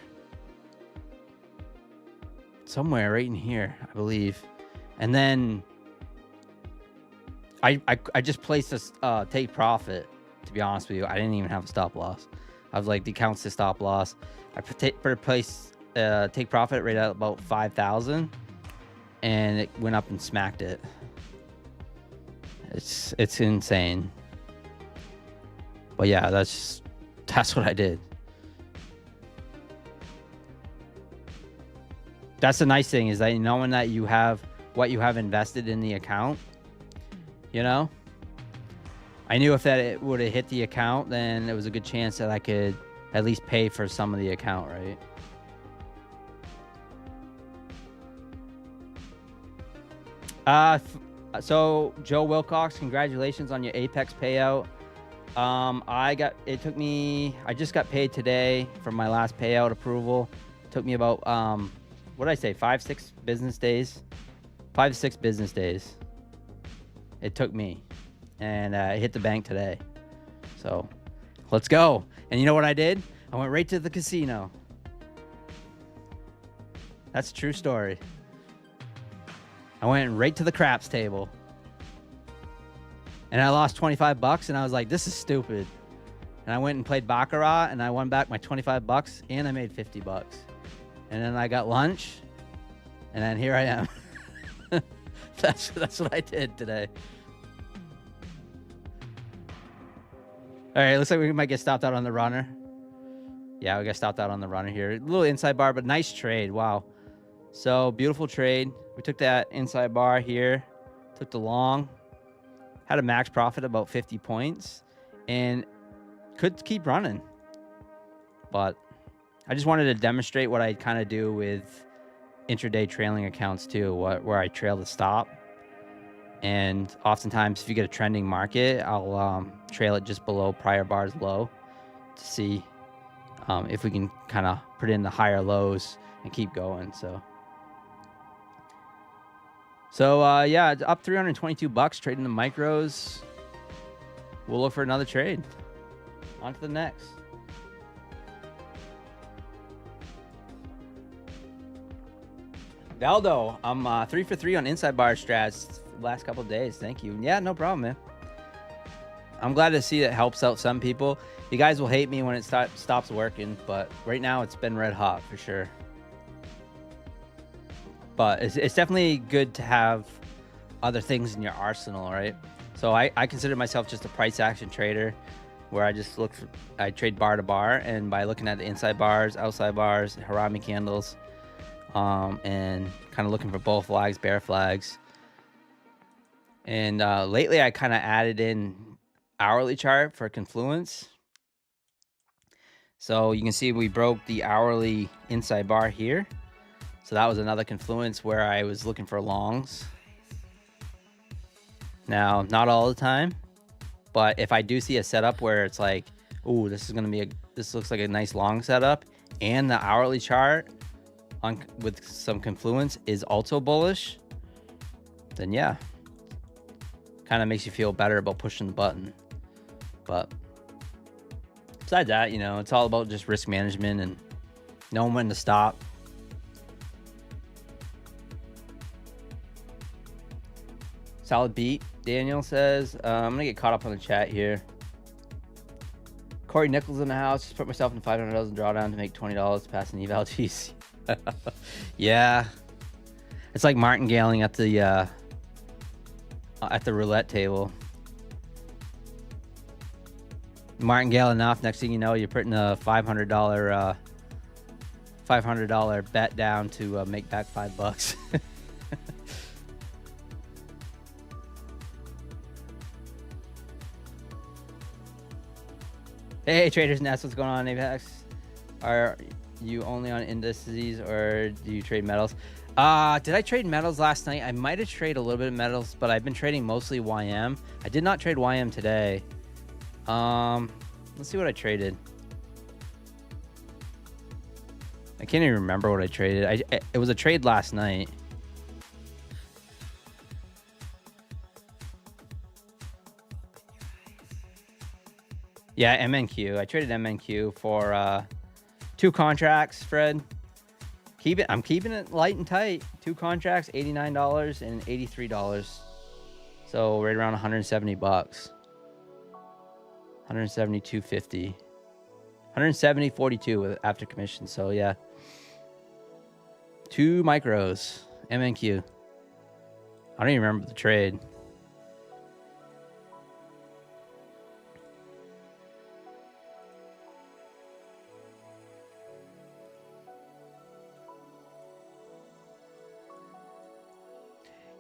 Somewhere right in here, I believe. And then I just placed a take profit, to be honest with you. I didn't even have a stop loss. I was like, the count's the stop loss. I placed take profit right at about 5,000, and it went up and smacked it. It's insane. But yeah, that's what I did. That's the nice thing, is that knowing that you have what you have invested in the account, you know, I knew if that it would have hit the account, then it was a good chance that I could at least pay for some of the account, right? So Joe Wilcox, congratulations on your Apex payout. I just got paid today from my last payout approval. It took me about, what did I say? 5-6 business days, 5 to 6 business days. It took me, and it hit the bank today. So let's go. And you know what I did? I went right to the casino. That's a true story. I went right to the craps table, and I lost $25, and I was like, this is stupid. And I went and played Baccarat, and I won back my $25, and I made $50. And then I got lunch, and then here I am. That's what I did today. All right, looks like we might get stopped out on the runner. Yeah, we got stopped out on the runner here. A little inside bar, but nice trade. Wow. So beautiful trade. We took that inside bar here, took the long, had a max profit about 50 points, and could keep running. But I just wanted to demonstrate what I kind of do with intraday trailing accounts too, where I trail the stop. And oftentimes, if you get a trending market, I'll trail it just below prior bar's low to see if we can kind of put in the higher lows and keep going. So yeah, it's up $322 trading the micros. We'll look for another trade. On to the next. Valdo, I'm 3 for 3 on inside bar strats the last couple of days. Thank you. Yeah, no problem, man. I'm glad to see that helps out some people. You guys will hate me when it stops working, but right now it's been red hot for sure. But it's definitely good to have other things in your arsenal, right? So I consider myself just a price action trader, where I trade bar to bar, and by looking at the inside bars, outside bars, Harami candles, and kind of looking for bull flags, bear flags. And lately I kind of added in hourly chart for confluence. So you can see we broke the hourly inside bar here. So that was another confluence where I was looking for longs. Now, not all the time, but if I do see a setup where it's like, ooh, this looks like a nice long setup, and the hourly chart with some confluence is also bullish, then yeah, kind of makes you feel better about pushing the button. But besides that, it's all about just risk management and knowing when to stop. Solid beat, Daniel says. I'm gonna get caught up on the chat here. Corey Nichols in the house. Just put myself in $500 drawdown to make $20 to pass an eval GC. Yeah, it's like martingaling at the roulette table. Martingale enough, next thing you know, you're putting a $500 bet down to make back $5. Hey, Traders Nest, what's going on, Apex? Are you only on indices, or do you trade metals? Did I trade metals last night? I might have traded a little bit of metals, but I've been trading mostly YM. I did not trade YM today. Let's see what I traded. I can't even remember what I traded. It was a trade last night. Yeah, MNQ. I traded MNQ for 2 contracts, Fred. I'm keeping it light and tight. 2 contracts, $89 and $83. So right around $170. 172.50. 170.42 after commission. So yeah. 2 micros. MNQ. I don't even remember the trade.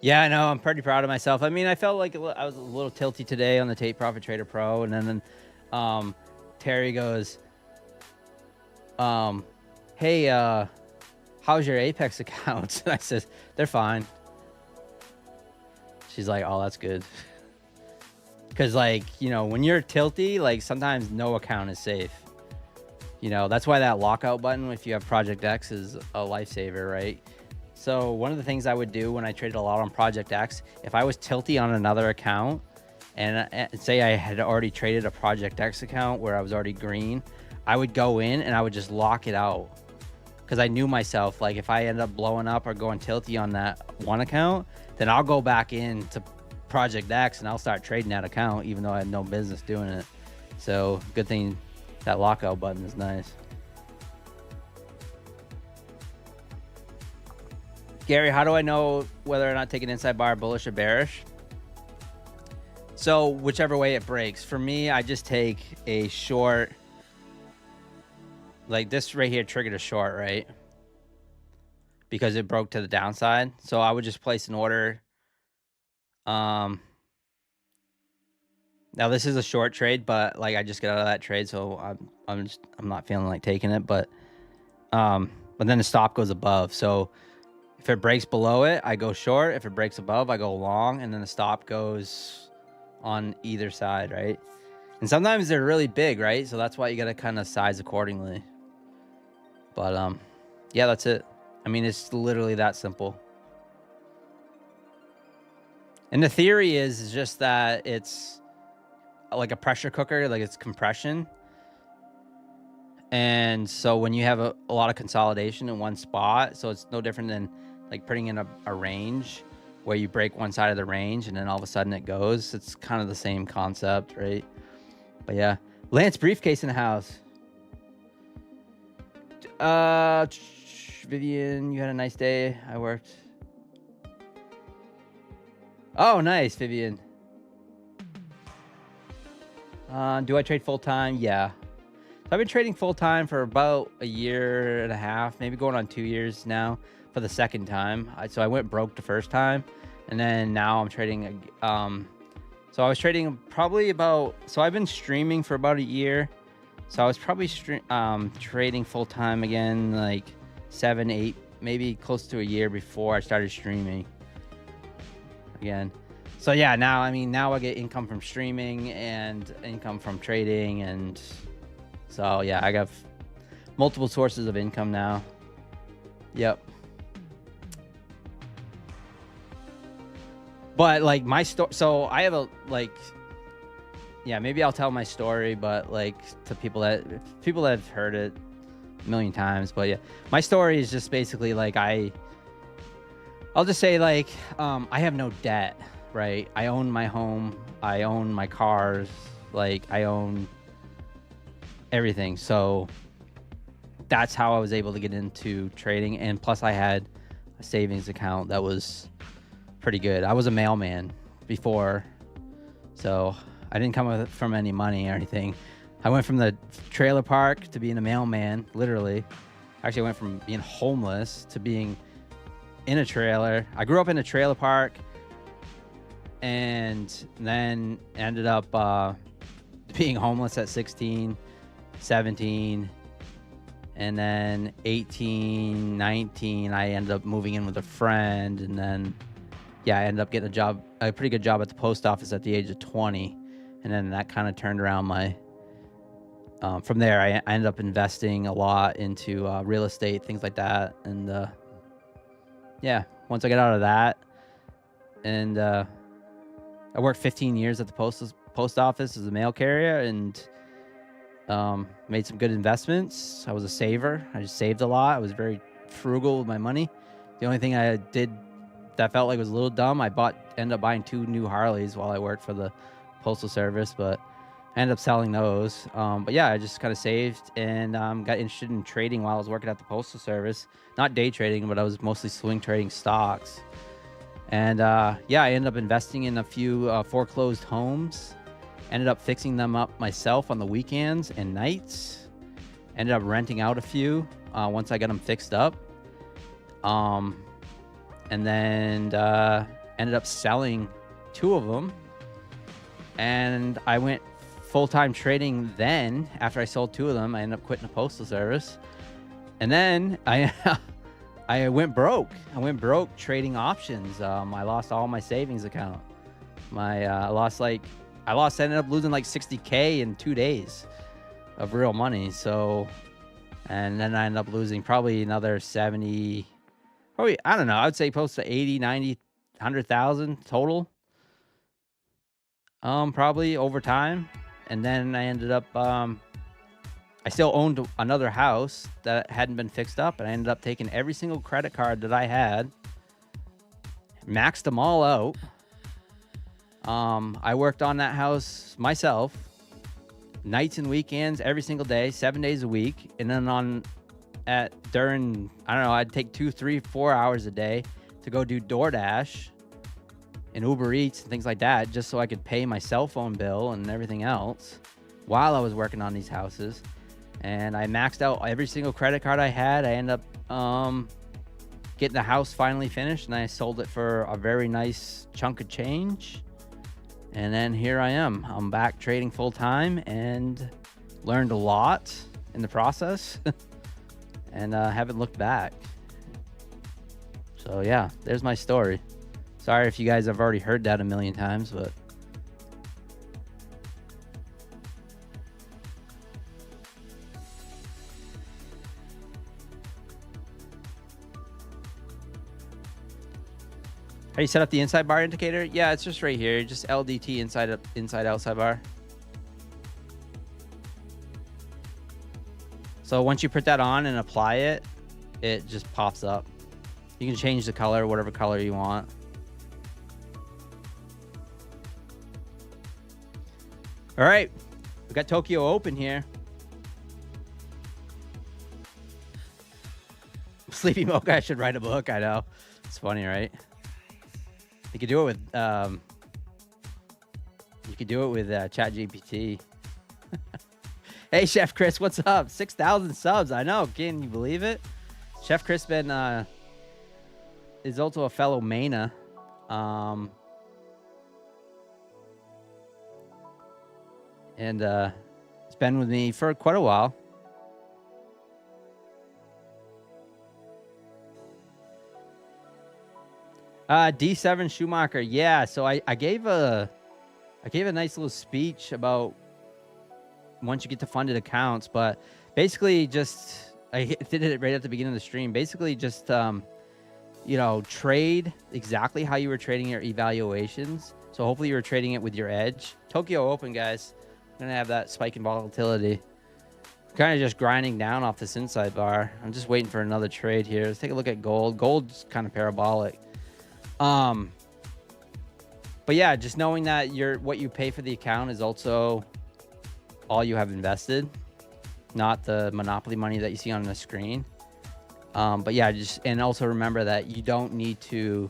Yeah, I know. I'm pretty proud of myself. I mean, I felt like I was a little tilty today on the Take Profit Trader Pro, and then Terry goes, "Hey, how's your Apex accounts?" And I says, "They're fine." She's like, "Oh, that's good." Because, like, you know, when you're tilty, like, sometimes no account is safe. You know, that's why that lockout button, if you have Project X, is a lifesaver, right? So one of the things I would do when I traded a lot on Project X, if I was tilty on another account, and say I had already traded a Project X account where I was already green, I would go in and I would just lock it out. Because I knew myself, like, if I end up blowing up or going tilty on that one account, then I'll go back into Project X and I'll start trading that account, even though I had no business doing it. So good thing that lockout button is nice. Gary, how do I know whether or not take an inside bar bullish or bearish? So whichever way it breaks. For me, I just take a short. Like this right here triggered a short, right? Because it broke to the downside. So I would just place an order. Now this is a short trade, but like I just got out of that trade, so I'm not feeling like taking it. But then the stop goes above. So if it breaks below it, I go short. If it breaks above, I go long, and then the stop goes on either side, right? And sometimes they're really big, right? So that's why you got to kind of size accordingly. But yeah, that's it. I mean, it's literally that simple. And the theory is just that it's like a pressure cooker, like it's compression. And so when you have a lot of consolidation in one spot, so it's no different than like putting in a range where you break one side of the range and then all of a sudden it goes. It's kind of the same concept, right? But yeah, Lance briefcase in the house. Vivian, you had a nice day. I worked. Oh, nice, Vivian. Do I trade full time? Yeah. So I've been trading full time for about a year and a half, maybe going on 2 years now for the second time. So I went broke the first time, and then now I'm trading. So I was trading probably about. So I've been streaming for about a year. So I was probably trading full time again, like 7, 8, maybe close to a year before I started streaming again. So yeah, now I get income from streaming and income from trading, and so yeah, I got multiple sources of income now. Yep. But like my story, so I have a yeah, maybe I'll tell my story, but like to people that have heard it a million times. But yeah, my story is just basically like I'll just say like I have no debt, right? I own my home, I own my cars, like I own everything. So that's how I was able to get into trading, and plus I had a savings account that was pretty good. I was a mailman before, so I didn't come from any money or anything. I went from the trailer park to being a mailman, literally. Actually, I went from being homeless to being in a trailer. I grew up in a trailer park and then ended up being homeless at 16, 17, and then 18, 19, I ended up moving in with a friend, and then yeah, I ended up getting a pretty good job at the post office at the age of 20. And then that kind of turned around my, from there, I ended up investing a lot into real estate, things like that. And yeah, once I got out of that, and I worked 15 years at the post office as a mail carrier, and made some good investments. I was a saver. I just saved a lot. I was very frugal with my money. The only thing I did that felt like was a little dumb, I ended up buying 2 new Harleys while I worked for the Postal Service, but I ended up selling those. But yeah, I just kind of saved and got interested in trading while I was working at the Postal Service. Not day trading, but I was mostly swing trading stocks. And yeah, I ended up investing in a few foreclosed homes. Ended up fixing them up myself on the weekends and nights. Ended up renting out a few once I got them fixed up. And then ended up selling 2 of them, and I went full-time trading. Then after I sold 2 of them, I ended up quitting the postal service, and then I I went broke. I went broke trading options. I lost all my savings account. I ended up losing like $60K in 2 days of real money. So, and then I ended up losing probably another 70, probably, I don't know, I would say close to 80, 90, 100,000 total. Probably over time. And then I ended up, I still owned another house that hadn't been fixed up, and I ended up taking every single credit card that I had, maxed them all out. I worked on that house myself, nights and weekends, every single day, 7 days a week. And then during, I don't know, I'd take 2, 3, 4 hours a day to go do DoorDash and Uber Eats and things like that, just so I could pay my cell phone bill and everything else while I was working on these houses. And I maxed out every single credit card I had. I ended up getting the house finally finished, and I sold it for a very nice chunk of change. And then here I am. I'm back trading full time and learned a lot in the process and haven't looked back. So yeah, there's my story. Sorry if you guys have already heard that a million times, but how you set up the inside bar indicator? Yeah, it's just right here. Just LDT inside outside bar. So once you put that on and apply it, it just pops up. You can change the color, whatever color you want. All right, we got Tokyo Open here. Sleepy Mocha should write a book. I know, it's funny, right? You could do it with ChatGPT. Hey, Chef Chris, what's up? 6,000 subs. I know. Can you believe it? Chef Chris is also a fellow Mana. And it's been with me for quite a while. D7 Schumacher. Yeah, so I gave a nice little speech about once you get to funded accounts, but basically just I did it right at the beginning of the stream. Basically just trade exactly how you were trading your evaluations. So hopefully you were trading it with your edge. Tokyo Open, guys. I'm gonna have that spike in volatility. Kind of just grinding down off this inside bar. I'm just waiting for another trade here. Let's take a look at gold. Gold's kind of parabolic. But yeah, just knowing that what you pay for the account is also all you have invested, not the monopoly money that you see on the screen. But yeah, and also remember that you don't need to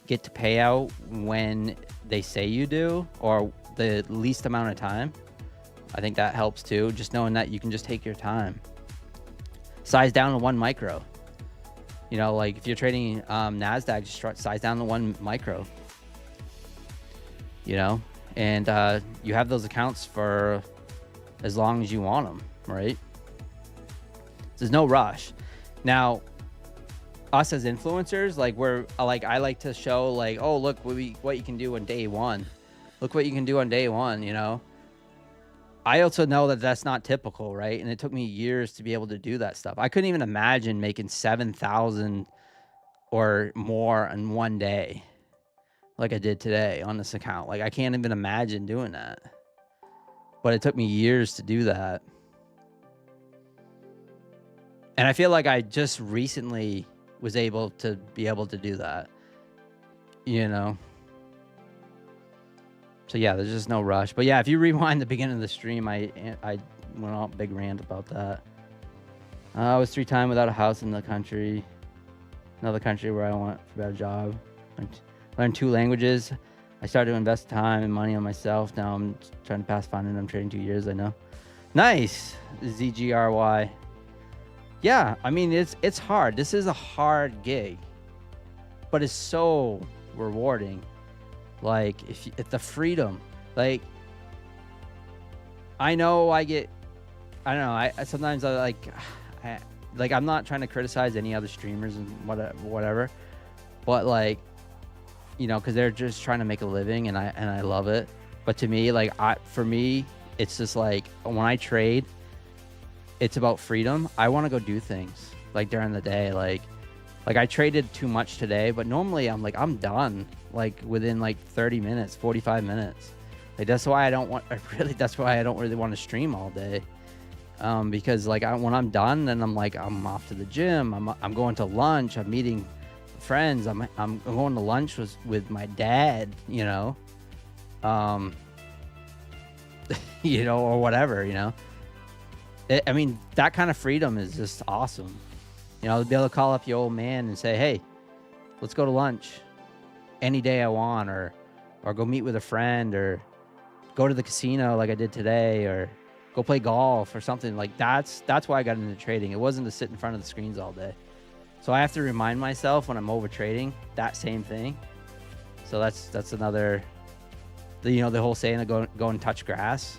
get to payout when they say you do, or the least amount of time. I think that helps too. Just knowing that you can just take your time. Size down to 1 micro. Like if you're trading Nasdaq, just size down to 1 micro. And you have those accounts for as long as you want them, right? There's no rush. Now, us as influencers, I like to show oh, look what you can do on day one. Look what you can do on day one, I also know that that's not typical, right? And it took me years to be able to do that stuff. I couldn't even imagine making 7,000 or more in one day like I did today on this account. I can't even imagine doing that. But it took me years to do that. And I feel like I just recently was able to do that, So yeah, there's just no rush. But yeah, if you rewind the beginning of the stream, I went on a big rant about that. I was 3 times without a house in the country. Another country where I want a better job. Learned 2 languages. I started to invest time and money on myself. Now I'm trying to pass funding. I'm trading 2 years, I know. Nice. ZGRY. Yeah, I mean, it's hard. This is a hard gig. But it's so rewarding. Like if the freedom, like I know I don't know. I sometimes I like I'm not trying to criticize any other streamers and whatever, but like, you know, because they're just trying to make a living, and I love it. But to me, like for me, it's just like when I trade, it's about freedom. I want to go do things like during the day, like I traded too much today, but normally I'm done like within like 30 minutes, 45 minutes. Like that's why I don't really want to stream all day. Because like when I'm done, then I'm off to the gym. I'm going to lunch. I'm meeting friends. I'm going to lunch with my dad, you know, you know, or whatever, you know. I mean, that kind of freedom is just awesome. You know, to be able to call up your old man and say, hey, let's go to lunch any day I want, or go meet with a friend, or go to the casino like I did today, or go play golf or something. Like that's why I got into trading. It wasn't to sit in front of the screens all day. So I have to remind myself when I'm over trading that same thing. So that's another, you know, the whole saying of go and touch grass.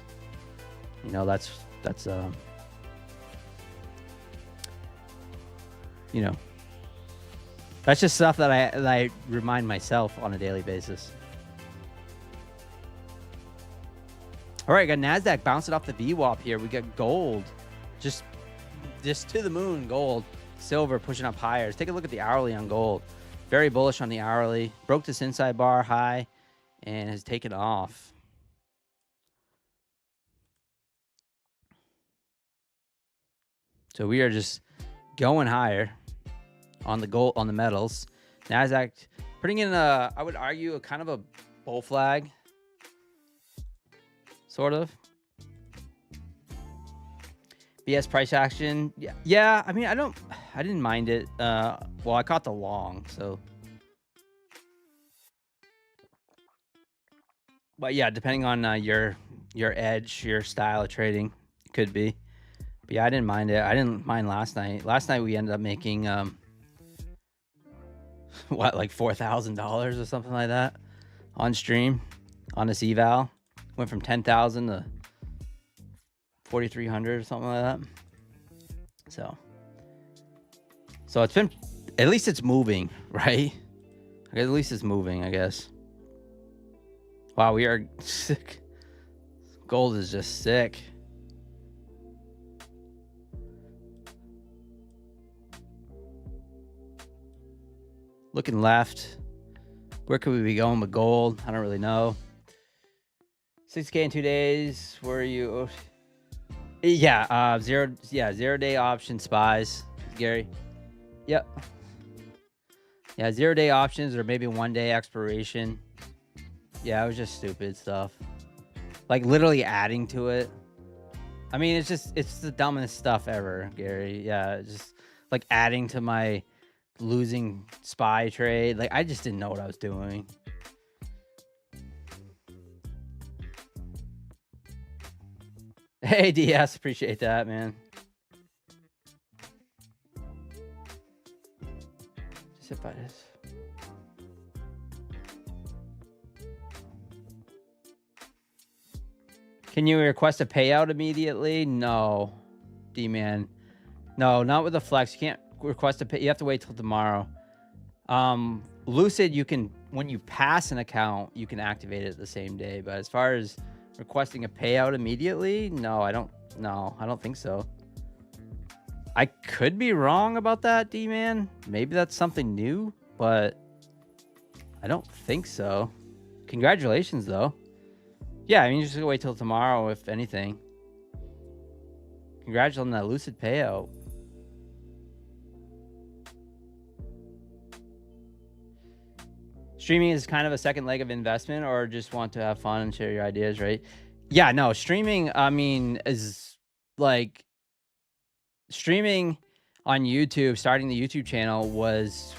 You know, that's you know, that's just stuff that I remind myself on a daily basis. All right, got Nasdaq bouncing off the VWAP here. We got gold, just to the moon. Gold, silver pushing up higher. Let's take a look at the hourly on gold. Very bullish on the hourly. Broke this inside bar high and has taken off. So we are just going higher on the gold, on the metals. Nasdaq putting in I would argue, a kind of a bull flag. Sort of. BS price action. Yeah. I mean, I didn't mind it. Well, I caught the long, so. But yeah, depending on your edge, your style of trading, it could be. But yeah, I didn't mind it. I didn't mind last night. Last night we ended up making what, like $4,000 or something like that on stream on this eval. Went from 10,000 to 4,300 or something like that. So it's been, at least it's moving, right? At least it's moving, I guess. Wow, we are sick. Gold is just sick. Looking left. Where could we be going with gold? I don't really know. 6K in 2 days. Where are you? Yeah, 0 day option spies, Gary. Yep. Yeah, 0 day options, or maybe 1 day expiration. Yeah, it was just stupid stuff. Like literally adding to it. I mean, it's the dumbest stuff ever, Gary. Yeah, it's just like adding to my losing spy trade. Like I just didn't know what I was doing. Hey, DS, appreciate that, man. Just sit by this. Can you request a payout immediately? No, D-man. No, not with the flex. You can't request a pay. You have to wait till tomorrow. Lucid, you can, when you pass an account, you can activate it the same day. But as far as requesting a payout immediately, no, I don't think so. I could be wrong about that, D-man. Maybe that's something new, but I don't think so. Congratulations, though. Yeah, I mean, you just gotta wait till tomorrow, if anything. Congrats on that Lucid payout. Streaming is kind of a second leg of investment, or just want to have fun and share your ideas, right? Yeah, no, streaming, I mean, is like streaming on YouTube, starting the YouTube channel was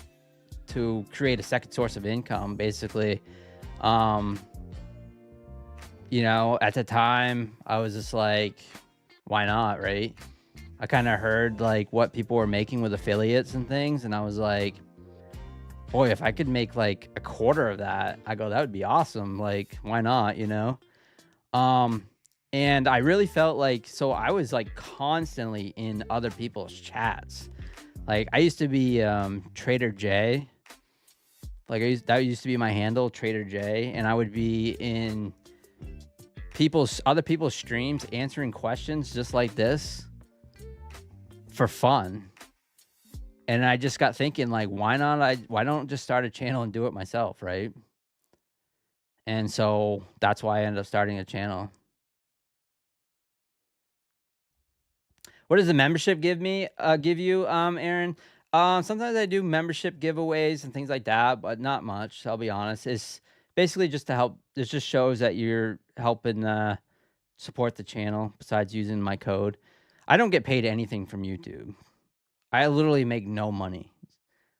to create a second source of income, basically. You know, at the time I was just like, why not, right? I kind of heard like what people were making with affiliates and things, and I was like, boy, if I could make like a quarter of that, I go, that would be awesome. Like, why not, you know? Um, and I really felt like, so I was like constantly in other people's chats. Like I used to be Trader J. Like that used to be my handle, Trader J, and I would be in other people's streams answering questions just like this for fun. And I just got thinking, like, why don't just start a channel and do it myself, right? And so that's why I ended up starting a channel. What does the membership give you, Aaron? Sometimes I do membership giveaways and things like that, but not much. I'll be honest. It's basically just to help. It just shows that you're helping support the channel. Besides using my code, I don't get paid anything from YouTube. I literally make no money.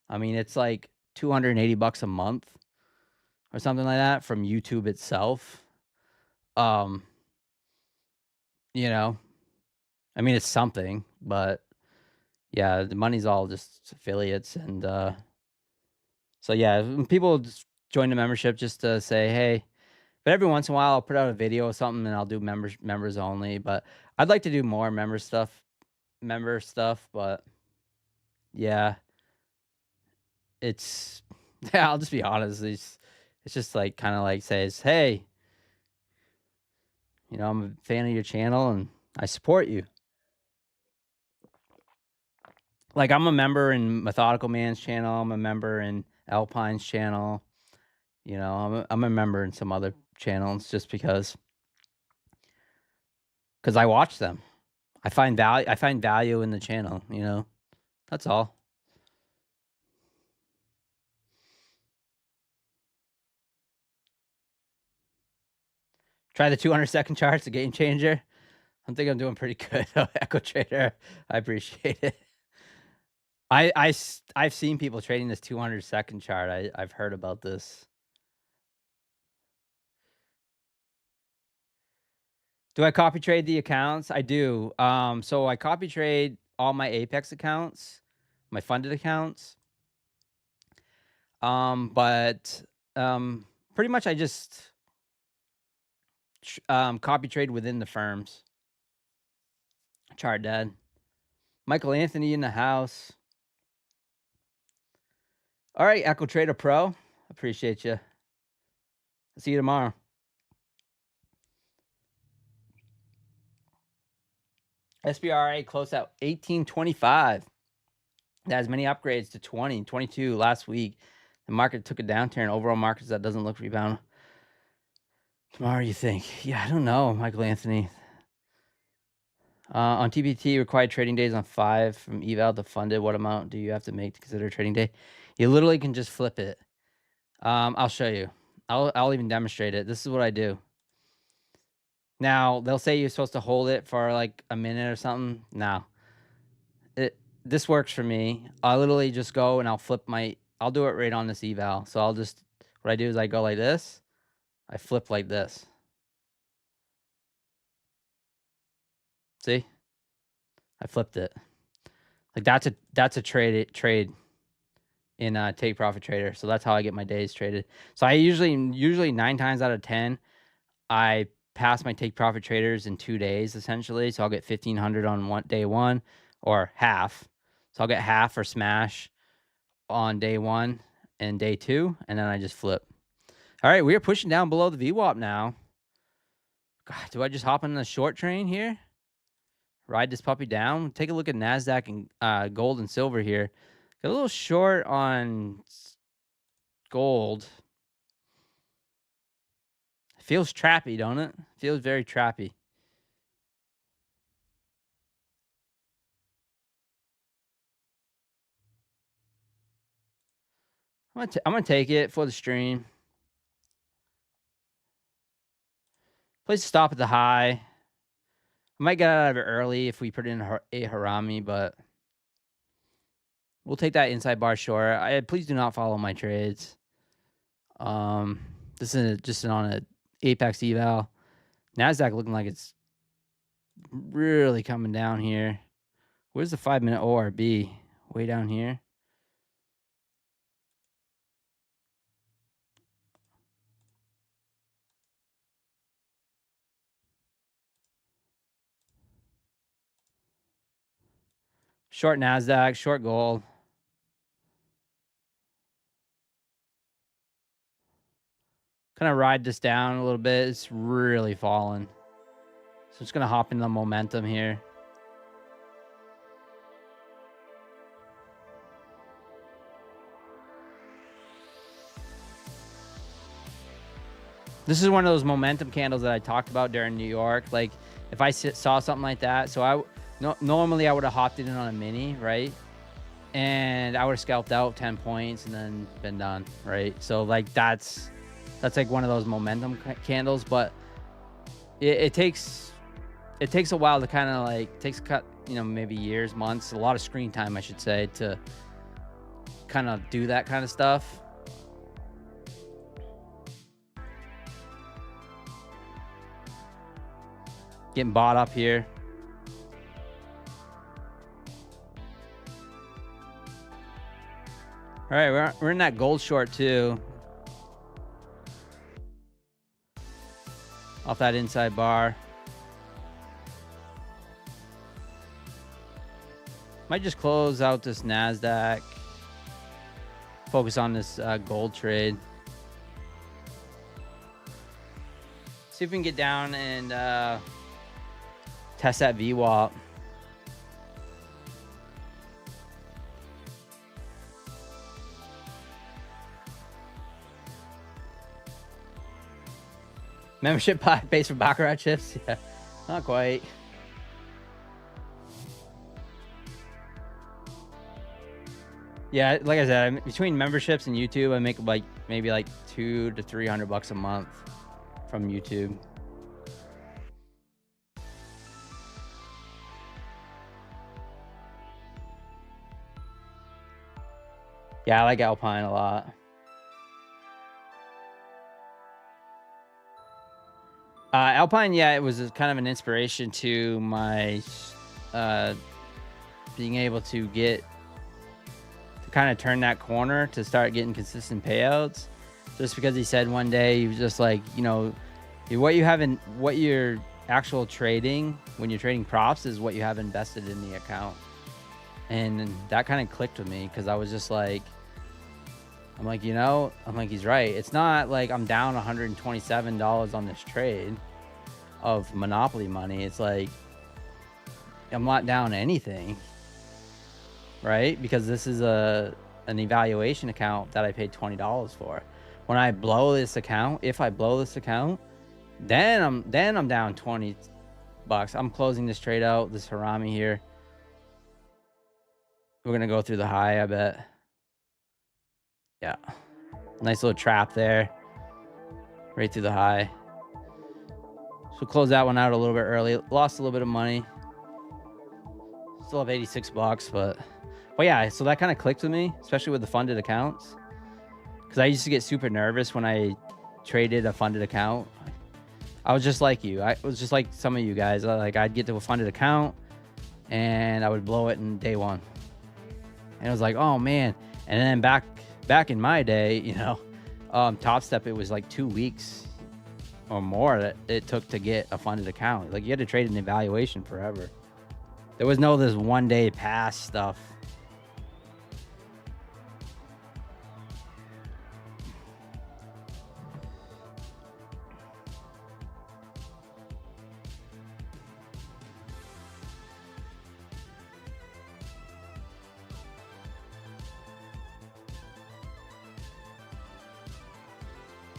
I mean, it's like $280 a month or something like that from YouTube itself. Um, you know, I mean, it's something, but yeah, the money's all just affiliates. And so, yeah, when people just join the membership just to say, hey, but every once in a while I'll put out a video or something and I'll do members only. But I'd like to do more member stuff, but yeah, it's, yeah, I'll just be honest. It's just like kind of like says, hey, you know, I'm a fan of your channel and I support you. Like I'm a member in Methodical Man's channel. I'm a member in Alpine's channel. You know, I'm a member in some other channels just because I watch them. I find value in the channel, you know. That's all. Try the 200-second charts, a game changer. I think I'm doing pretty good. Echo Trader, I appreciate it. I've seen people trading this 200-second chart. I've heard about this. Do I copy trade the accounts? I do. So I copy trade all my Apex accounts, my funded accounts. But pretty much I just copy trade within the firms. Chart dad. Michael Anthony in the house. All right, Echo Trader Pro. Appreciate you. See you tomorrow. SBRA closed out 1825. That has many upgrades to 20, 22 last week. The market took a downturn. Overall markets that doesn't look rebound. Tomorrow, you think? Yeah, I don't know, Michael Anthony. On TBT, required trading days on 5 from eval to funded. What amount do you have to make to consider a trading day? You literally can just flip it. I'll show you. I'll even demonstrate it. This is what I do. Now, they'll say you're supposed to hold it for like a minute or something. No. This works for me. I literally just go and I'll do it right on this eval. So what I do is I go like this. I flip like this. See? I flipped it. Like that's a trade in Take Profit Trader. So that's how I get my days traded. So I usually 9 times out of 10, I pass my Take Profit Traders in 2 days essentially. So I'll get 1,500 on day one or half. So I'll get half or smash on day 1 and day 2, and then I just flip. All right, we are pushing down below the VWAP now. God, do I just hop on the short train here? Ride this puppy down? Take a look at Nasdaq and gold and silver here. Got a little short on gold. Feels trappy, don't it? Feels very trappy. I'm gonna take it for the stream. Place to stop at the high. I might get out of it early if we put in a harami, but we'll take that inside bar short. Please do not follow my trades. This is just on a Apex eval. Nasdaq looking like it's really coming down here. Where's the 5-minute ORB? Way down here. Short Nasdaq, short gold. Kind of ride this down a little bit. It's really falling. So I'm just going to hop into the momentum here. This is one of those momentum candles that I talked about during New York. Like if I saw something like that, so normally I would have hopped in on a mini, right? And I would have scalped out 10 points and then been done, right? So like that's like one of those momentum candles, but it takes a while to kind of like maybe years, months, a lot of screen time, I should say, to kind of do that kind of stuff. Getting bought up here. All right, we're in that gold short too. Off that inside bar. Might just close out this Nasdaq. Focus on this gold trade. See if we can get down and test that VWAP. Membership pays for Baccarat chips? Yeah, not quite. Yeah, like I said, between memberships and YouTube, I make like maybe like $200 to $300 a month from YouTube. Yeah, I like Alpine a lot. Alpine, yeah, it was kind of an inspiration to my being able to kind of turn that corner to start getting consistent payouts. Just because he said one day, he was just like, what you're actual trading when you're trading props is what you have invested in the account. And that kind of clicked with me because I was just like, he's right. It's not like I'm down $127 on this trade of Monopoly money. It's like I'm not down anything, right? Because this is an evaluation account that I paid $20 for. When I blow this account, if I blow this account, then I'm down $20. I'm closing this trade out, this Harami here. We're gonna go through the high, I bet. Yeah, nice little trap there, right through the high. So close that one out a little bit early. Lost a little bit of money. Still have $86, but yeah. So that kind of clicked with me, especially with the funded accounts, because I used to get super nervous when I traded a funded account. I was just like you. I was just like some of you guys. I'd get to a funded account, and I would blow it in day one, and it was like, oh man. And then back in my day, Top Step, it was like 2 weeks or more that it took to get a funded account. Like you had to trade an evaluation forever. There was no this 1 day pass stuff.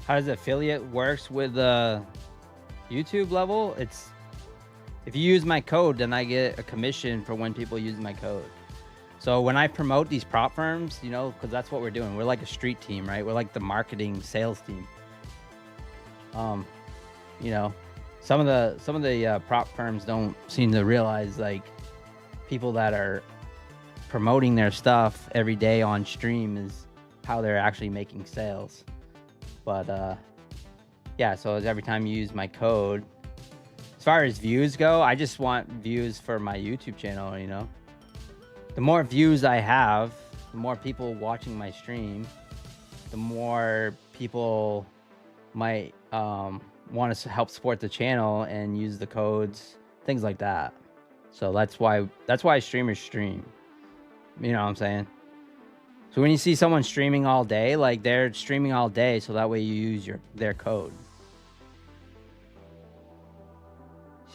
How does affiliate works with YouTube level? It's if you use my code, then I get a commission for when people use my code. So when I promote these prop firms, because that's what we're doing. We're like a street team, right? We're like the marketing sales team. Some of the prop firms don't seem to realize like people that are promoting their stuff every day on stream is how they're actually making sales. But yeah, so every time you use my code, as far as views go, I just want views for my YouTube channel. The more views I have, the more people watching my stream, the more people might want to help support the channel and use the codes, things like that. So that's why streamers stream. You know what I'm saying? So when you see someone streaming all day, like they're streaming all day, so that way you use their code.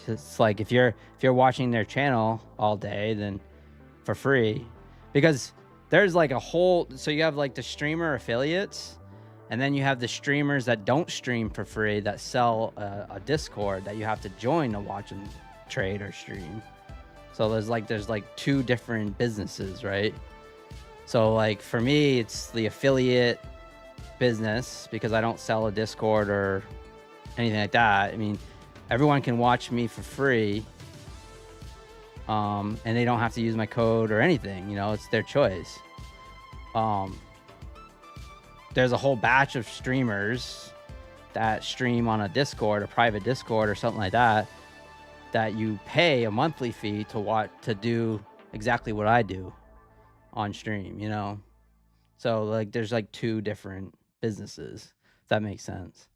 It's like if you're watching their channel all day, then for free, because there's like a whole, so you have like the streamer affiliates, and then you have the streamers that don't stream for free that sell a Discord that you have to join to watch them trade or stream. So there's like two different businesses, right? So like for me, it's the affiliate business because I don't sell a Discord or anything like that. I mean, everyone can watch me for free, and they don't have to use my code or anything. You know, it's their choice. There's a whole batch of streamers that stream on a Discord, a private Discord or something like that, that you pay a monthly fee to watch, to do exactly what I do on stream, you know? So like there's like two different businesses, if that makes sense.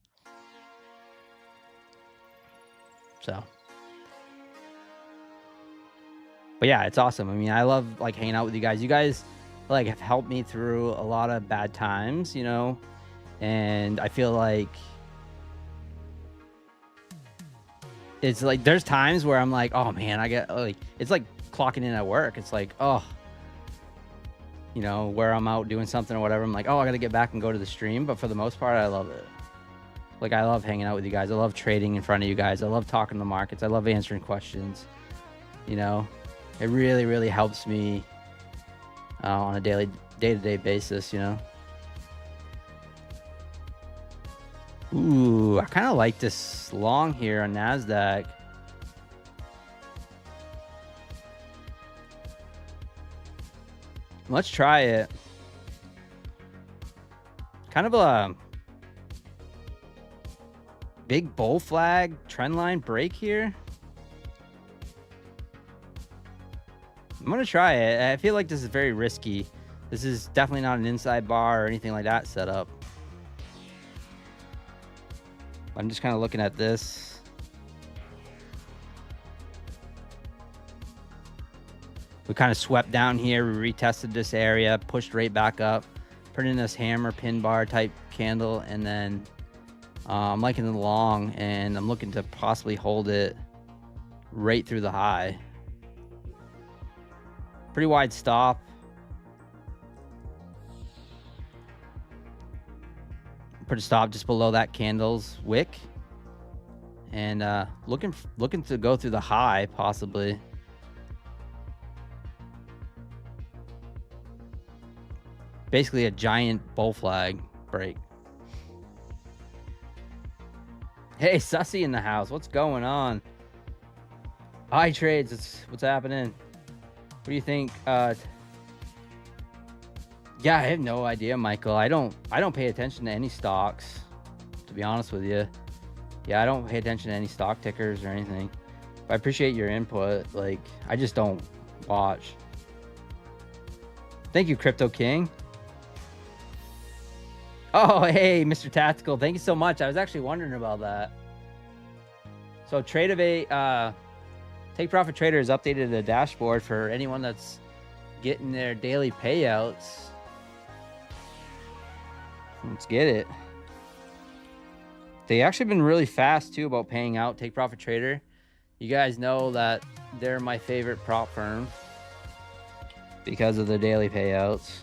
So, but yeah, it's awesome. I mean, I love like hanging out with you guys. You guys like have helped me through a lot of bad times, you know? And I feel like it's like there's times where I'm like, oh man, I get like, it's like clocking in at work. It's like, oh, you know, where I'm out doing something or whatever, I'm like, oh, I gotta get back and go to the stream. But for the most part, I love it. Like, I love hanging out with you guys. I love trading in front of you guys. I love talking to the markets. I love answering questions. You know, it really, really helps me on a day-to-day basis, you know. Ooh, I kind of like this long here on Nasdaq. Let's try it. Kind of a big bull flag trend line break here. I'm gonna try it. I feel like this is very risky. This is definitely not an inside bar or anything like that set up. I'm just kind of looking at this. We kind of swept down here. We retested this area, pushed right back up, put in this hammer pin bar type candle, and then I'm liking the long, and I'm looking to possibly hold it right through the high. Pretty wide stop. Put a stop just below that candle's wick, and looking to go through the high possibly. Basically a giant bull flag break. Hey, Sussy in the house. What's going on? iTrades, what's happening? What do you think? Yeah, I have no idea, Michael. I don't pay attention to any stocks, to be honest with you. Yeah, I don't pay attention to any stock tickers or anything. But I appreciate your input. Like, I just don't watch. Thank you, Crypto King. Oh, hey, Mr. Tactical. Thank you so much. I was actually wondering about that. So Take Profit Trader has updated the dashboard for anyone that's getting their daily payouts. Let's get it. They actually been really fast too about paying out. Take Profit Trader. You guys know that they're my favorite prop firm because of the daily payouts.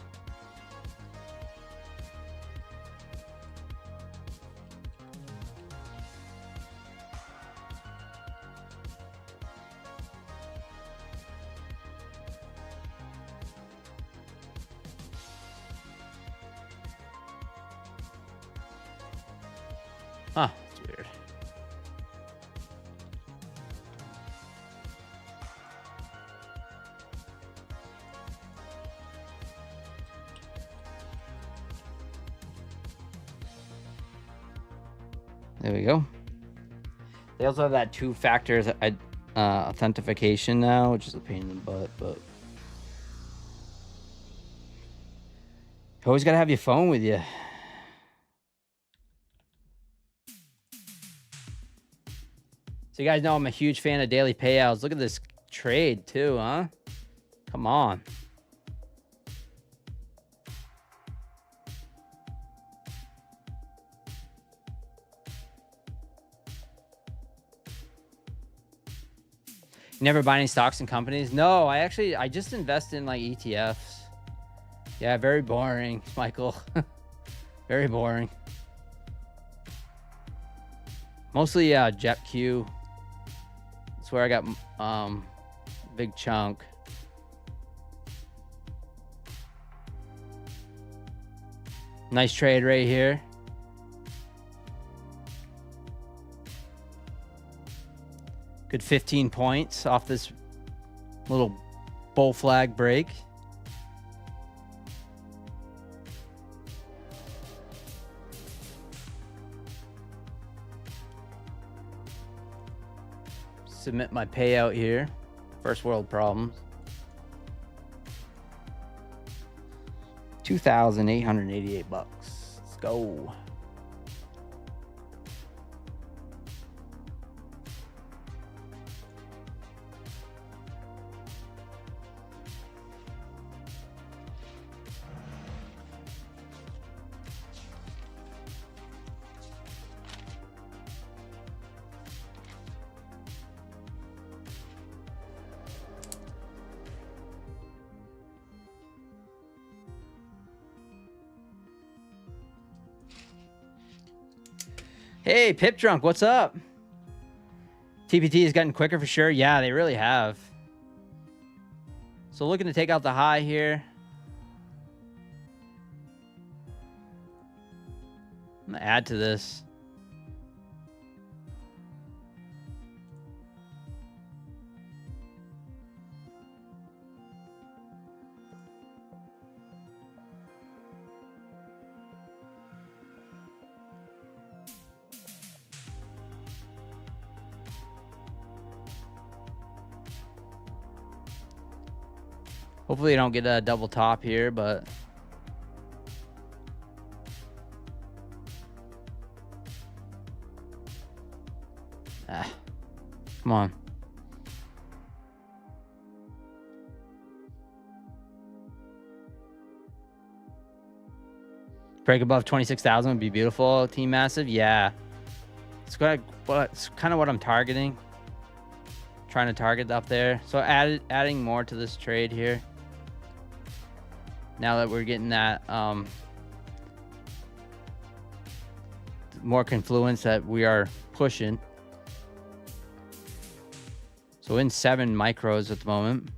Huh, it's weird. There we go. They also have that two-factor authentication now, which is a pain in the butt, but you always gotta have your phone with you. So you guys know I'm a huge fan of daily payouts. Look at this trade too, huh? Come on. You never buy any stocks and companies? No, I just invest in like ETFs. Yeah, very boring, Michael. Very boring. Mostly JetQ. That's where I got big chunk. Nice trade right here. Good 15 points off this little bull flag break. Submit my payout here. First world problems. 2,888 bucks. Let's go. Hey, Pip Drunk, what's up? TPT has gotten quicker for sure. Yeah, they really have. So looking to take out the high here. I'm gonna add to this. Hopefully you don't get a double top here, but come on. Break above 26,000 would be beautiful. Team Massive, yeah. It's kind of what I'm targeting. Trying to target up there. So adding more to this trade here. Now that we're getting that more confluence that we are pushing. So in 7 micros at the moment.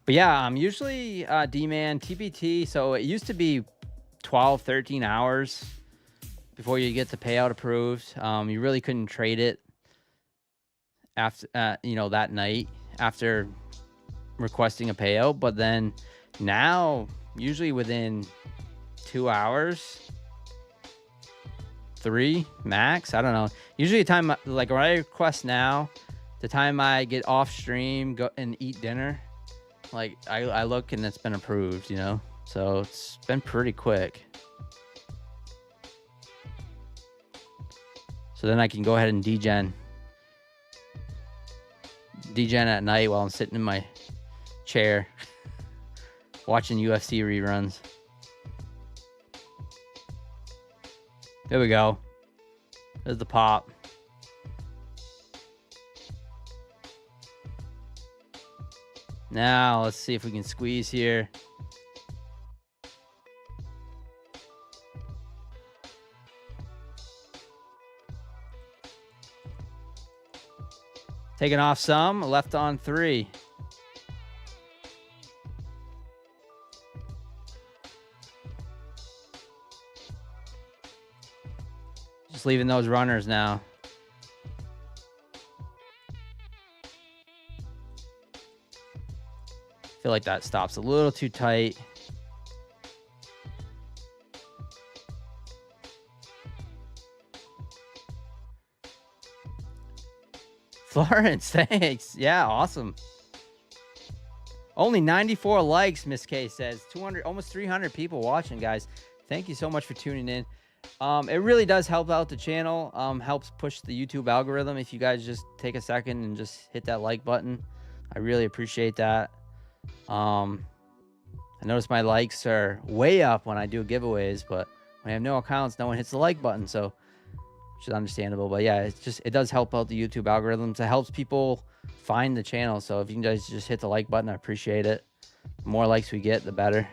But yeah, I'm usually D-Man TPT. So it used to be 12, 13 hours before you get the payout approved. You really couldn't trade it after, that night after requesting a payout. But then now, usually within 2 hours, 3 max. I don't know. Usually the time, like when I request now, the time I get off stream, go and eat dinner, like I look and it's been approved, So it's been pretty quick. So then I can go ahead and degen at night while I'm sitting in my chair watching UFC reruns. There we go. There's the pop. Now let's see if we can squeeze here. Taking off some, left on 3. Just leaving those runners now. Feel like that stops a little too tight. Florence, thanks. Yeah, awesome. Only 94 likes, Miss K says. 200, almost 300 people watching, guys. Thank you so much for tuning in. It really does help out the channel. Helps push the YouTube algorithm. If you guys just take a second and just hit that like button, I really appreciate that. I notice my likes are way up when I do giveaways, but when I have no accounts, no one hits the like button. So, which is understandable. But yeah, it does help out the YouTube algorithms. It helps people find the channel. So if you guys just hit the like button, I appreciate it. The more likes we get, the better.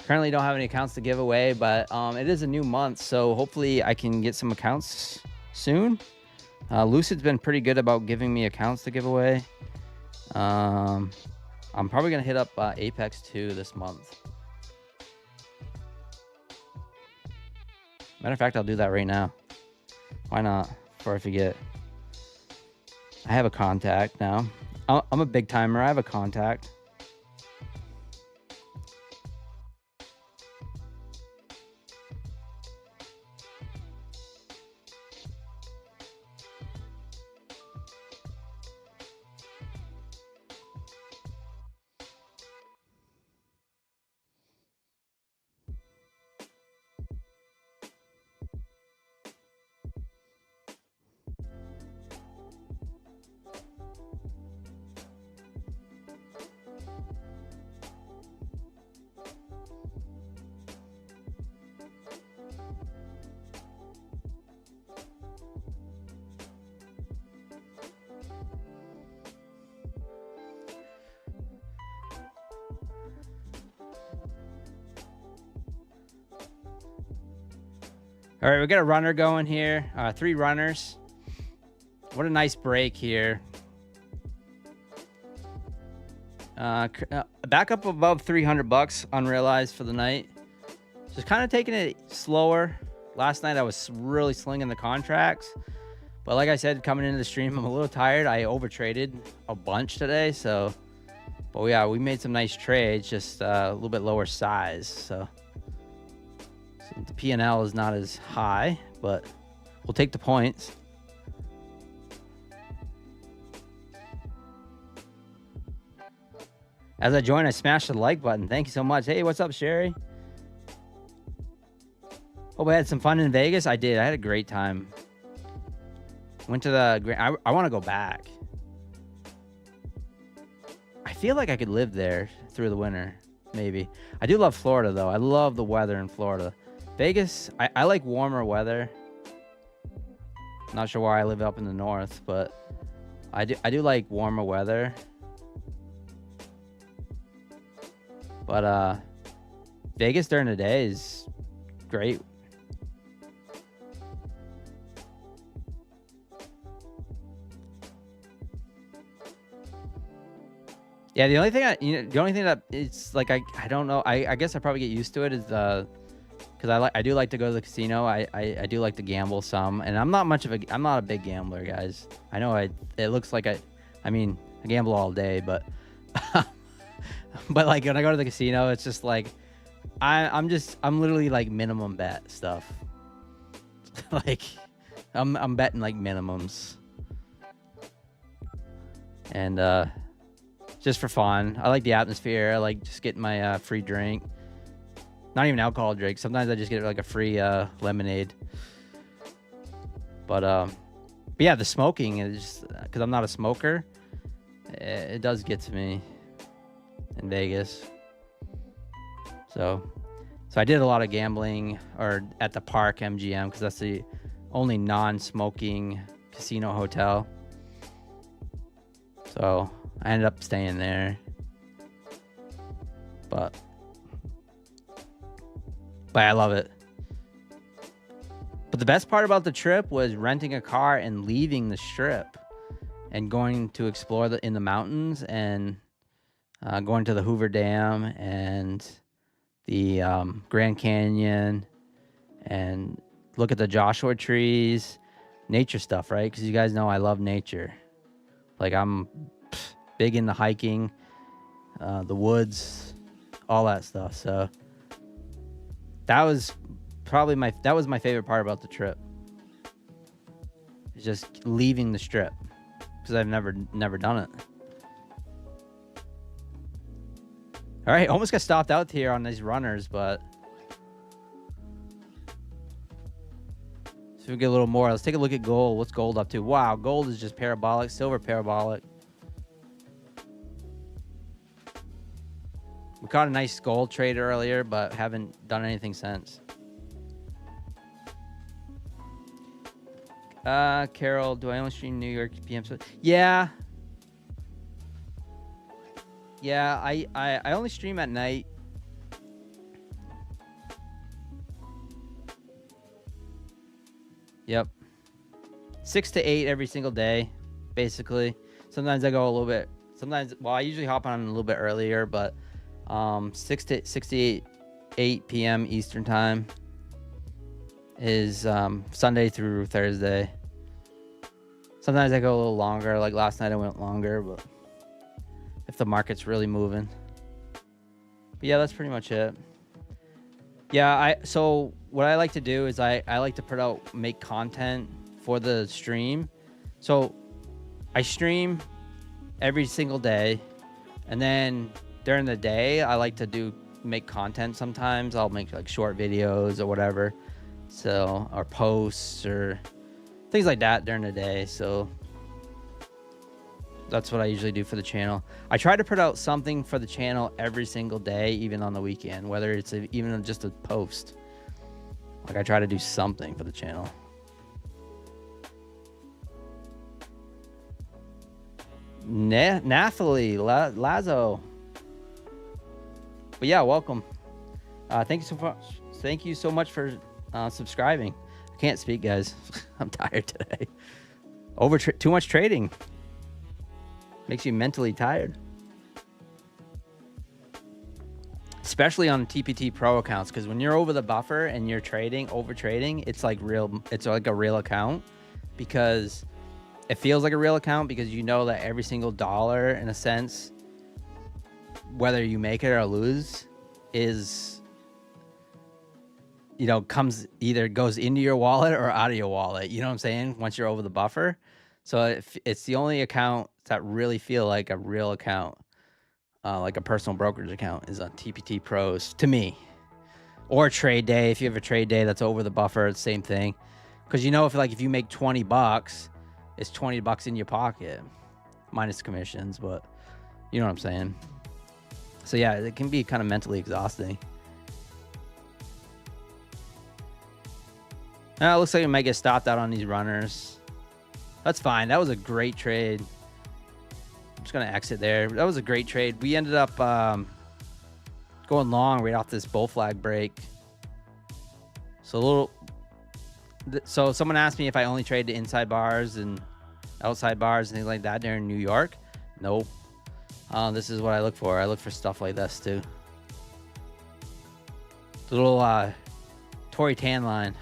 Currently don't have any accounts to give away, but it is a new month, so hopefully I can get some accounts soon. Lucid's been pretty good about giving me accounts to give away. I'm probably gonna hit up Apex 2 this month. Matter of fact, I'll do that right now. Why not? Before I forget. I have a contact now. I'm a big timer. I have a contact. All right, we got a runner going here. 3 runners. What a nice break here. Back up above 300 bucks unrealized for the night. Just kind of taking it slower. Last night I was really slinging the contracts. But like I said, coming into the stream, I'm a little tired. I overtraded a bunch today. But yeah, we made some nice trades, just a little bit lower size. So the P&L is not as high, but we'll take the points. As I join, I smashed the like button. Thank you so much. Hey, what's up, Sherry? Hope I had some fun in Vegas. I did. I had a great time. Went to the... I want to go back. I feel like I could live there through the winter, maybe. I do love Florida, though. I love the weather in Florida. Vegas, I like warmer weather. Not sure why I live up in the north, but I do like warmer weather. But Vegas during the day is great. Yeah, the only thing that it's like I don't know. I guess I probably get used to it is because I do like to go to the casino. I do like to gamble some, and I'm not a big gambler, guys. I know it looks like I mean I gamble all day, but but like when I go to the casino, it's just like I'm literally like minimum bet stuff. Like I'm betting like minimums, and just for fun. I like the atmosphere. I like just getting my free drink. Not even alcohol drink. Sometimes I just get like a free lemonade. But yeah, the smoking is just because I'm not a smoker. It does get to me in Vegas. So I did a lot of gambling or at the Park MGM because that's the only non-smoking casino hotel. So I ended up staying there. But I love it. But the best part about the trip was renting a car and leaving the strip and going to explore in the mountains and going to the Hoover Dam and the Grand Canyon and look at the Joshua trees, nature stuff, right? Because you guys know I love nature. Like I'm big into hiking, the woods, all that stuff. So that was probably my favorite part about the trip. It's just leaving the strip because I've never done it. All right, almost got stopped out here on these runners, but so we get a little more. Let's take a look at gold. What's gold up to? Wow, gold is just parabolic, silver parabolic. We caught a nice gold trade earlier, but haven't done anything since. Carol, do I only stream New York PM? Yeah. Yeah, I only stream at night. Yep. 6 to 8 every single day, basically. Sometimes I go a little bit. Sometimes, well, I usually hop on a little bit earlier, but 6 to 8 p.m. Eastern time is Sunday through Thursday. Sometimes I go a little longer. Like last night I went longer, but if the market's really moving. But yeah, that's pretty much it. Yeah, so what I like to do is I like to make content for the stream. So I stream every single day, and then during the day I like to make content. Sometimes I'll make like short videos or whatever, so, or posts or things like that during the day. So that's what I usually do for the channel. I try to put out something for the channel every single day, even on the weekend, whether it's even just a post. Like I try to do something for the channel. Nathalie Lazo. But yeah, welcome. Thank you so much for subscribing. I can't speak, guys. I'm tired today. Too much trading makes you mentally tired, especially on TPT Pro accounts, because when you're over the buffer and you're over trading, it's like a real account, because it feels like a real account, because you know that every single dollar, in a sense, whether you make it or lose, is, you know, goes into your wallet or out of your wallet. You know what I'm saying? Once you're over the buffer. So it's the only account that really feel like a real account, like a personal brokerage account, is on TPT Pros to me. Or trade day. If you have a trade day that's over the buffer, it's the same thing. Because you know, if you make $20, it's $20 in your pocket, minus commissions, but you know what I'm saying. So yeah, it can be kind of mentally exhausting. Now it looks like we might get stopped out on these runners. That's fine. That was a great trade. I'm just going to exit there. That was a great trade. We ended up going long right off this bull flag break. So someone asked me if I only trade the inside bars and outside bars and things like that during New York. Nope. This is what I look for. I look for stuff like this too. The little Tory tan line.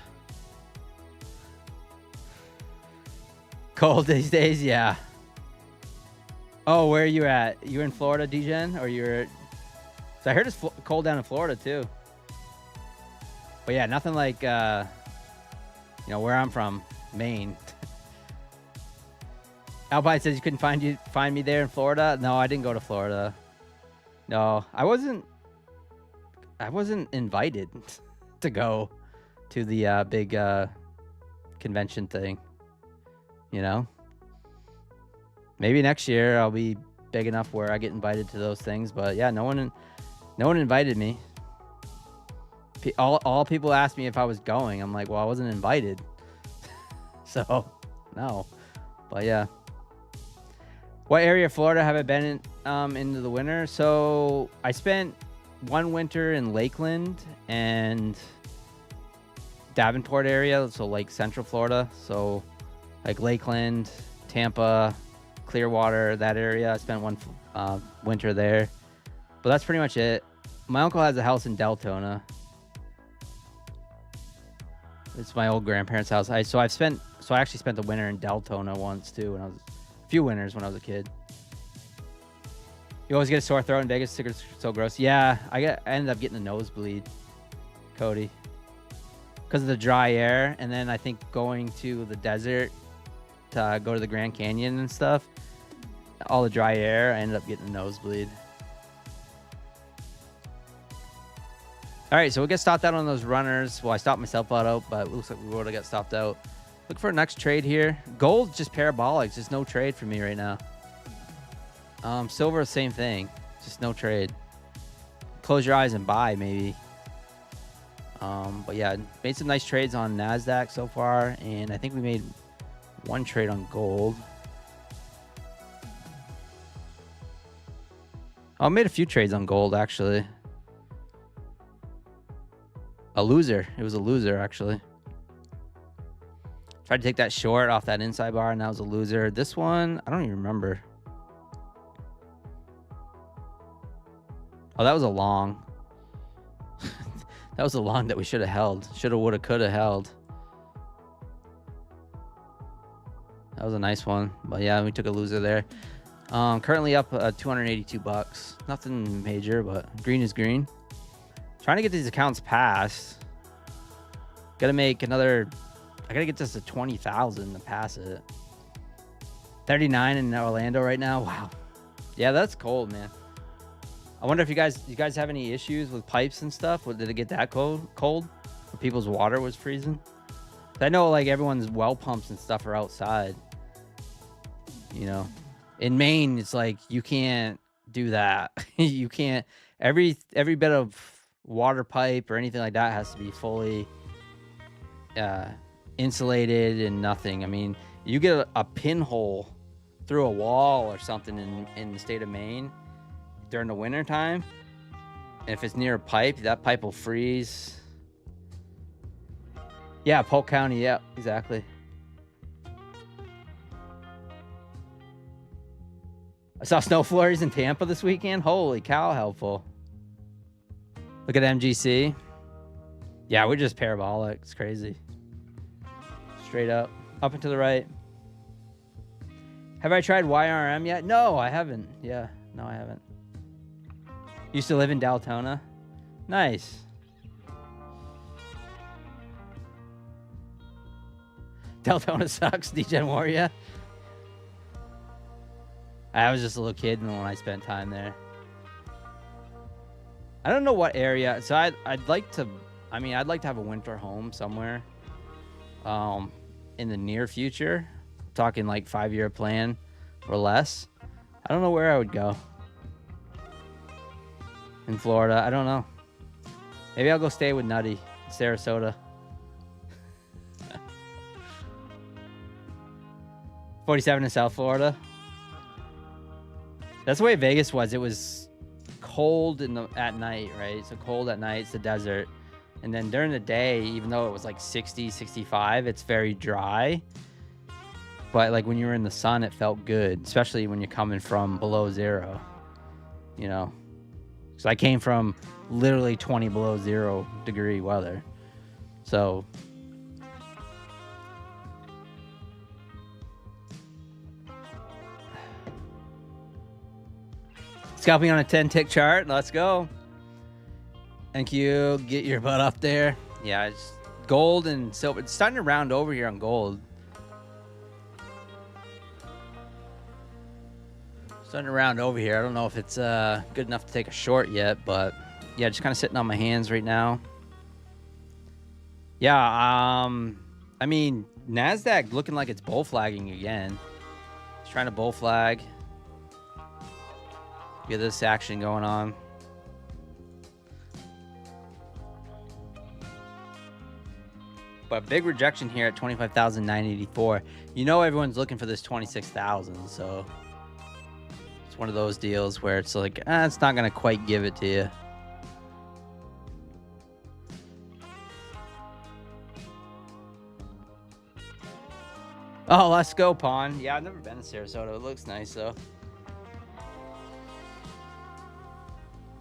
Cold these days, yeah. Oh, where are you at? You in Florida, DGen? Or you're... So I heard it's cold down in Florida too. But yeah, nothing like, you know, where I'm from, Maine. Albite says you couldn't find me there in Florida. No, I didn't go to Florida. No, I wasn't invited to go to the big convention thing. You know, maybe next year I'll be big enough where I get invited to those things. But yeah, no one invited me. All people asked me if I was going. I'm like, well, I wasn't invited. So no. But yeah. What area of Florida have I been in into the winter? So I spent one winter in Lakeland and Davenport area, so like Central Florida. So like Lakeland, Tampa, Clearwater, that area. I spent one winter there. But that's pretty much it. My uncle has a house in Deltona. It's my old grandparents' house. I actually spent the winter in Deltona once too, when I was a few winters when I was a kid. You always get a sore throat in Vegas. It's so gross. Yeah, I ended up getting a nosebleed, Cody, because of the dry air, and then I think going to the desert to go to the Grand Canyon and stuff, all the dry air, I ended up getting a nosebleed. All right, so we'll get stopped out on those runners. Well, I stopped myself out, but it looks like we would have got stopped out. Look for a next trade here. Gold, just parabolic. Just no trade for me right now. Silver, same thing. Just no trade. close your eyes and buy maybe. But yeah, made some nice trades on Nasdaq so far, and I think we made one trade on gold. I made a few trades on gold actually. A loser. It was a loser actually. Tried to take that short off that inside bar, and that was a loser. This one, I don't even remember. Oh, that was a long. That was a long that we should have held. Shoulda, woulda, coulda held. That was a nice one. But yeah, we took a loser there. Currently up 282 bucks. Nothing major, but green is green. Trying to get these accounts passed. Gotta make another. I gotta get this to 20,000 to pass it. 39 in Orlando right now. Wow. Yeah, that's cold, man. I wonder if you guys have any issues with pipes and stuff. Did it get that cold? Where people's water was freezing? I know like everyone's well pumps and stuff are outside. You know, in Maine, it's like you can't do that. You can't. Every bit of water pipe or anything like that has to be fully insulated and nothing. I mean, you get a pinhole through a wall or something in the state of Maine during the winter time, and if it's near a pipe, that pipe will freeze. Yeah, Polk County. Yeah, exactly. I saw snow flurries in Tampa this weekend. Holy cow, helpful. Look at MGC. Yeah, we're just parabolic. It's crazy. Straight up and to the right. Have I tried YRM yet? No, I haven't. Yeah, no, I haven't. Used to live in Deltona. Nice. Deltona sucks, DJ Warrior. I was just a little kid when I spent time there. I don't know what area. So I'd like to have a winter home somewhere in the near future. I'm talking like 5-year plan or less. I don't know where I would go. In Florida, I don't know. Maybe I'll go stay with Nutty in Sarasota. 47 in South Florida. That's the way Vegas was. It was cold at night, right? So cold at night, it's the desert. And then during the day, even though it was like 60, 65, it's very dry. But like when you were in the sun, it felt good, especially when you're coming from below zero, you know? So I came from literally 20 below 0 degree weather. So scalping on a 10-tick chart. Let's go. Thank you. Get your butt up there. Yeah, it's gold and silver. It's starting to round over here on gold. Starting to round over here. I don't know if it's good enough to take a short yet, but yeah, just kind of sitting on my hands right now. Yeah, I mean, Nasdaq looking like it's bull flagging again. It's trying to bull flag. Get this action going on. But big rejection here at 25,984. You know everyone's looking for this 26,000, so it's one of those deals where it's like, it's not gonna quite give it to you. Oh, let's go, Pawn. Yeah, I've never been to Sarasota. It looks nice, though.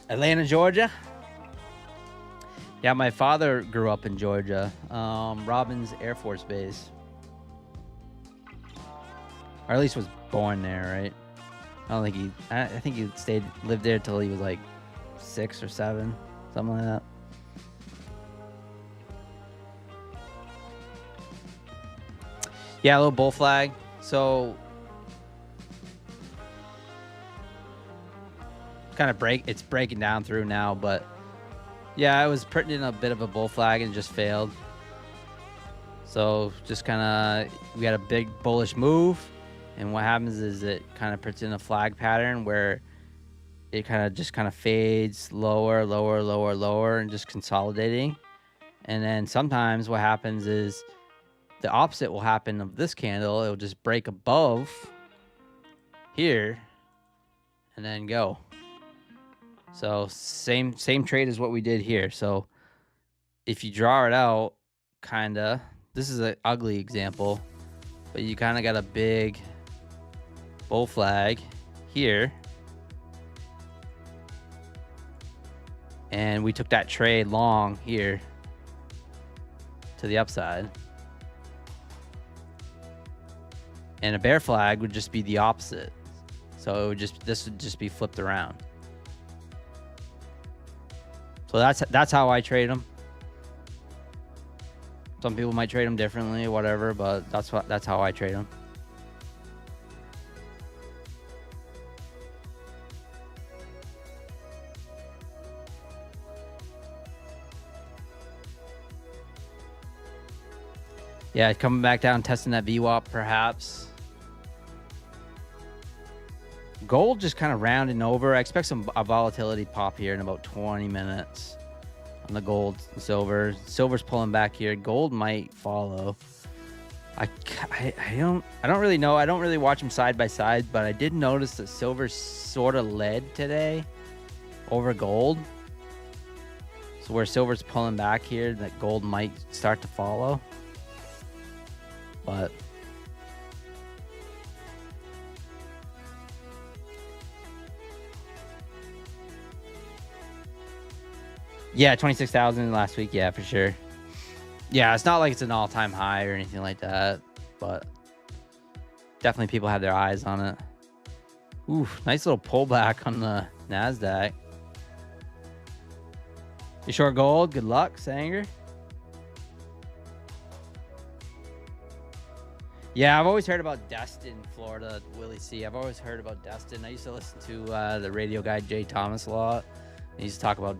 Atlanta, Georgia. Yeah, my father grew up in Georgia. Robbins Air Force Base. Or at least was born there, right? I think he lived there till he was like 6 or 7, something like that. Yeah, a little bull flag. So it's breaking down through now, but yeah, I was printing a bit of a bull flag and just failed. So just kind of, we had a big bullish move, and what happens is it kind of prints in a flag pattern where it kind of fades lower, lower, lower, lower, and just consolidating. And then sometimes what happens is the opposite will happen of this candle. It'll just break above here and then go. So same trade as what we did here. So if you draw it out, this is an ugly example, but you kind of got a big bull flag here. And we took that trade long here to the upside. And a bear flag would just be the opposite. So this would just be flipped around. So that's how I trade them. Some people might trade them differently, whatever, but that's how I trade them. Yeah, coming back down, testing that VWAP perhaps. Gold just kind of rounding over. I expect a volatility pop here in about 20 minutes on the gold and silver. Silver's pulling back here. Gold might follow. I don't really know. I don't really watch them side by side, but I did notice that silver sort of led today over gold. So where silver's pulling back here, that gold might start to follow. But yeah, 26,000 last week. Yeah, for sure. Yeah, it's not like it's an all-time high or anything like that, but definitely people have their eyes on it. Ooh, nice little pullback on the Nasdaq. You short gold? Good luck, Sanger. Yeah, I've always heard about Destin, Florida, Willie C. I've always heard about Destin. I used to listen to the radio guy Jay Thomas a lot. He used to talk about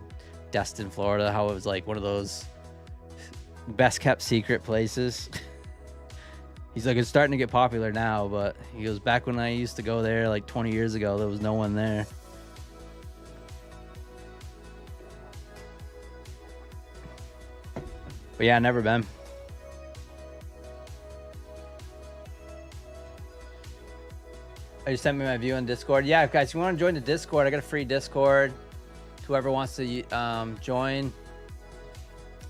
Destin, Florida, how it was like one of those best kept secret places. He's like, it's starting to get popular now, but he goes, back when I used to go there like 20 years ago, there was no one there. But yeah, never been. You sent me my view on Discord. Yeah, guys, if you want to join the Discord, I got a free Discord. Whoever wants to join,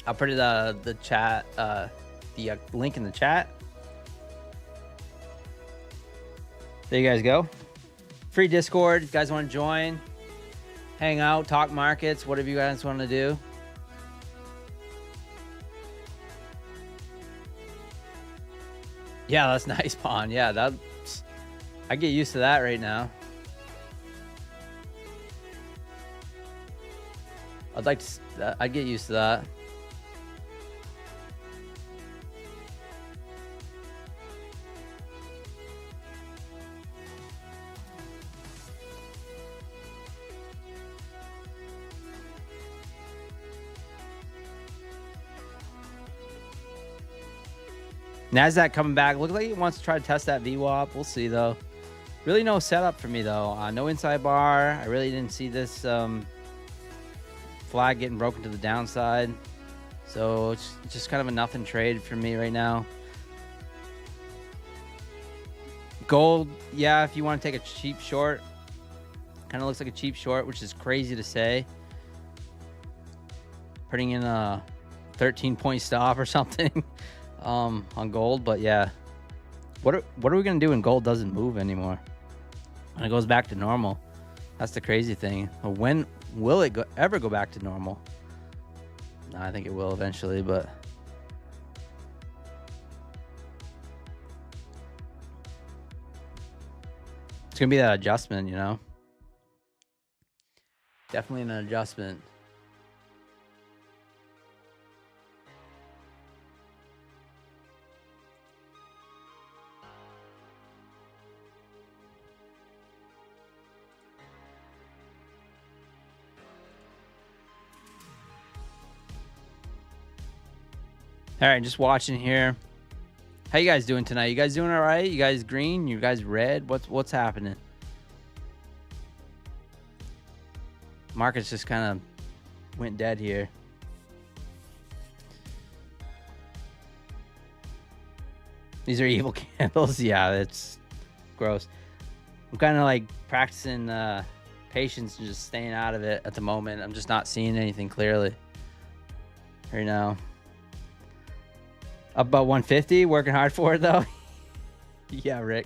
I'll put it the chat, the link in the chat. There you guys go. Free Discord. If you guys want to join, hang out, talk markets, whatever you guys want to do. Yeah, that's nice, Pawn. Yeah, I get used to that right now. I'd get used to that. Nasdaq coming back. Looks like he wants to try to test that VWAP. We'll see though. Really no setup for me though. No inside bar. I really didn't see this flag getting broken to the downside. So it's just kind of a nothing trade for me right now. Gold, yeah, if you want to take a cheap short. Kind of looks like a cheap short, which is crazy to say. Putting in a 13-point stop or something on gold. But yeah, what are we going to do when gold doesn't move anymore? When it goes back to normal? That's the crazy thing. When will it ever go back to normal? No, I think it will eventually, but it's going to be that adjustment, you know? Definitely an adjustment. All right, just watching here. How you guys doing tonight? You guys doing all right? You guys green? You guys red? What's happening? Market's just kind of went dead here. These are evil candles. Yeah, it's gross. I'm kind of like practicing patience and just staying out of it at the moment. I'm just not seeing anything clearly right now. Up about 150, working hard for it though. Yeah, Rick.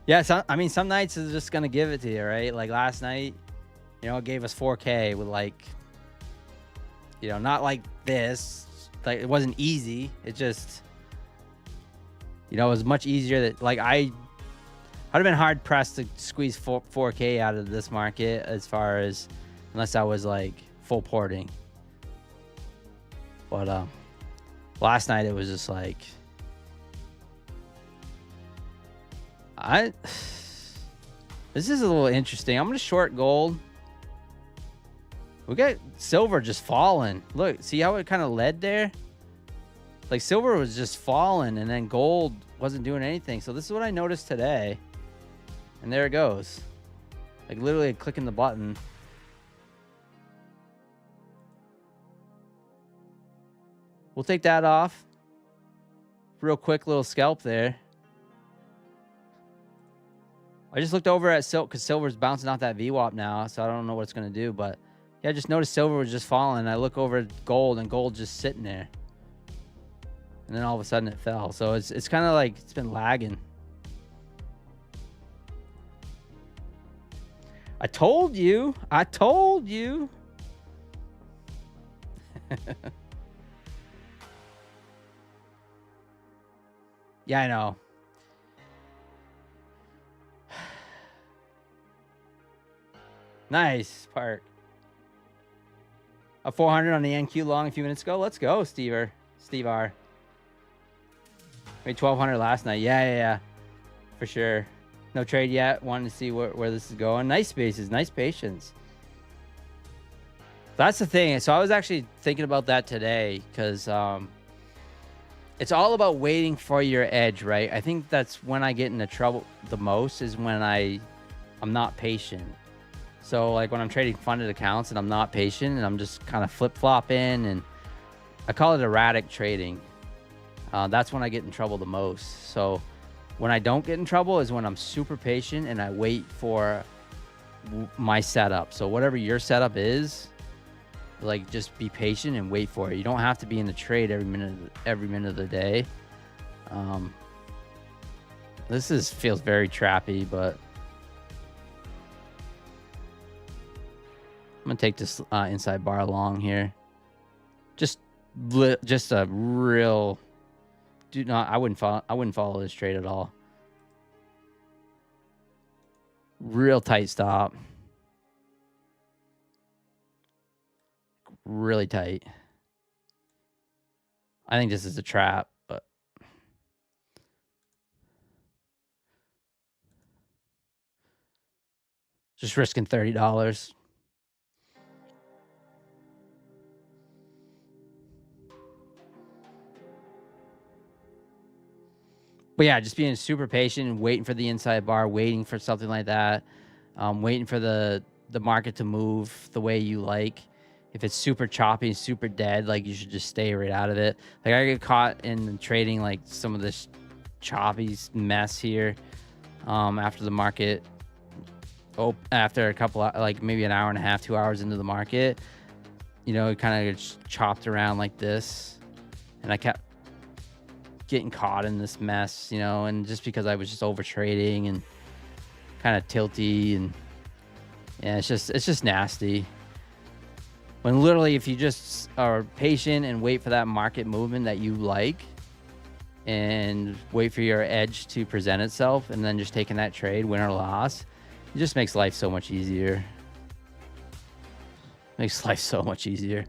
Yeah, I mean, some nights is just gonna give it to you, right? Like last night, you know, it gave us 4K with like, you know, not like this. Like it wasn't easy. It just, you know, it was much easier that like I'd have been hard pressed to squeeze 4K out of this market as far as unless I was like full porting. But last night it was just like this is a little interesting. I'm gonna short gold. We got silver just falling. Look, see how it kind of led there? Like silver was just falling and then gold wasn't doing anything. So this is what I noticed today. And there it goes. Like literally clicking the button. We'll take that off. Real quick little scalp there. I just looked over at silk because silver's bouncing off that VWAP now, so I don't know what it's going to do. But yeah, I just noticed silver was just falling. I look over at gold and gold just sitting there. And then all of a sudden it fell. So it's kind of like it's been lagging. I told you. I told you. Yeah, I know. Nice, Park. A 400 on the NQ long a few minutes ago. Let's go, Steve R. Made 1,200 last night. Yeah. For sure. No trade yet. Wanted to see where this is going. Nice spaces. Nice patience. That's the thing. So I was actually thinking about that today because it's all about waiting for your edge, right? I think that's when I get into trouble the most is when I'm not patient. So like when I'm trading funded accounts and I'm not patient and I'm just kind of flip-flopping, and I call it erratic trading. That's when I get in trouble the most. So when I don't get in trouble is when I'm super patient and I wait for my setup. So whatever your setup is, like just be patient and wait for it. You don't have to be in the trade every minute of the day. This feels very trappy, but I'm gonna take this inside bar long here. Just a real. I wouldn't follow this trade at all. Real tight stop. Really tight. I think this is a trap, but just risking $30. But yeah, just being super patient and waiting for the inside bar, waiting for something like that, waiting for the market to move the way you like. If it's super choppy, super dead, like you should just stay right out of it. Like I get caught in trading like some of this choppy mess here after the market. After a couple, like maybe an hour and a half, 2 hours into the market, you know, it kind of gets chopped around like this, and I kept getting caught in this mess, you know, and just because I was just over trading and kind of tilty, and yeah, it's just nasty. When literally, if you just are patient and wait for that market movement that you like, and wait for your edge to present itself, and then just taking that trade, win or loss, it just makes life so much easier. Makes life so much easier.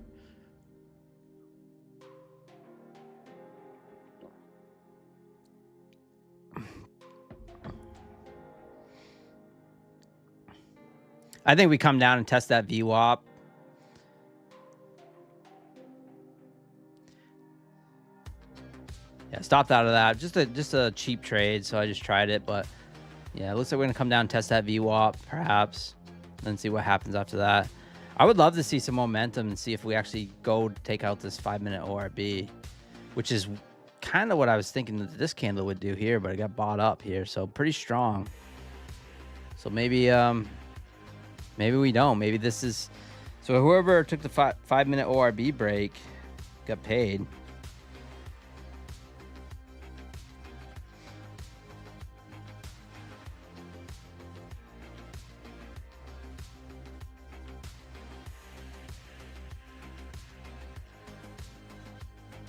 I think we come down and test that VWAP. Yeah, stopped out of that. Just a cheap trade, so I just tried it. But yeah, it looks like we're gonna come down and test that VWAP, perhaps, and see what happens after that. I would love to see some momentum and see if we actually go take out this 5-minute ORB, which is kind of what I was thinking that this candle would do here, but it got bought up here, so pretty strong. So maybe maybe we don't. Maybe this is, so whoever took the 5-minute ORB break got paid.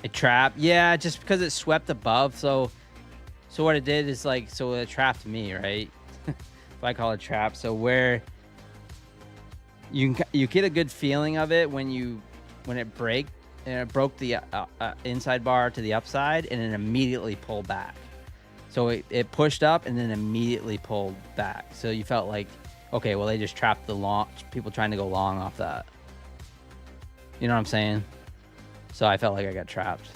A trap, yeah, just because it swept above. So what it did is like, so it trapped me, right? If I call it trap. So where you get a good feeling of it when it broke the inside bar to the upside, and then immediately pulled back. So it pushed up and then immediately pulled back. So you felt like, okay, well, they just trapped the long people trying to go long off that. You know what I'm saying? So I felt like I got trapped.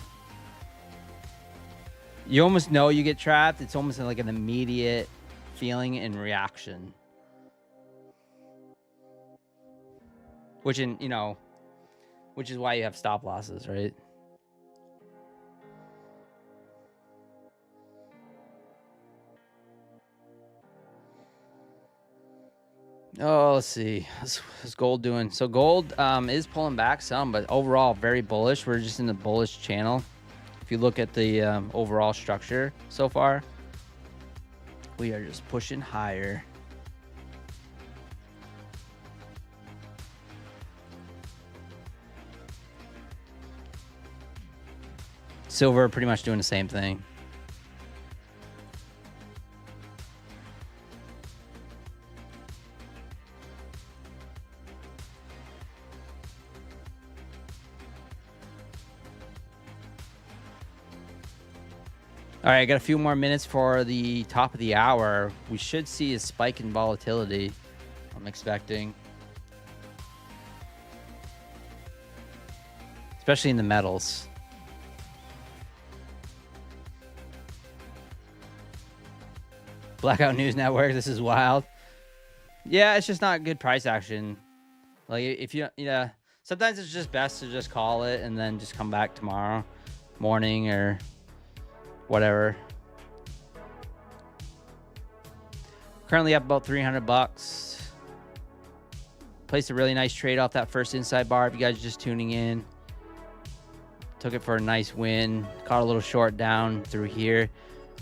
You almost know you get trapped. It's almost like an immediate feeling and reaction. Which is why you have stop losses, right? Oh, let's see. How's gold doing? So gold is pulling back some, but overall very bullish. We're just in the bullish channel. If you look at the overall structure so far, we are just pushing higher. Silver pretty much doing the same thing. All right, I got a few more minutes for the top of the hour. We should see a spike in volatility, I'm expecting. Especially in the metals. Blackout News Network, this is wild. Yeah, it's just not good price action. Like if sometimes it's just best to just call it and then just come back tomorrow morning or whatever. Currently up about $300. Placed a really nice trade off that first inside bar. If you guys are just tuning in, took it for a nice win. Caught a little short down through here.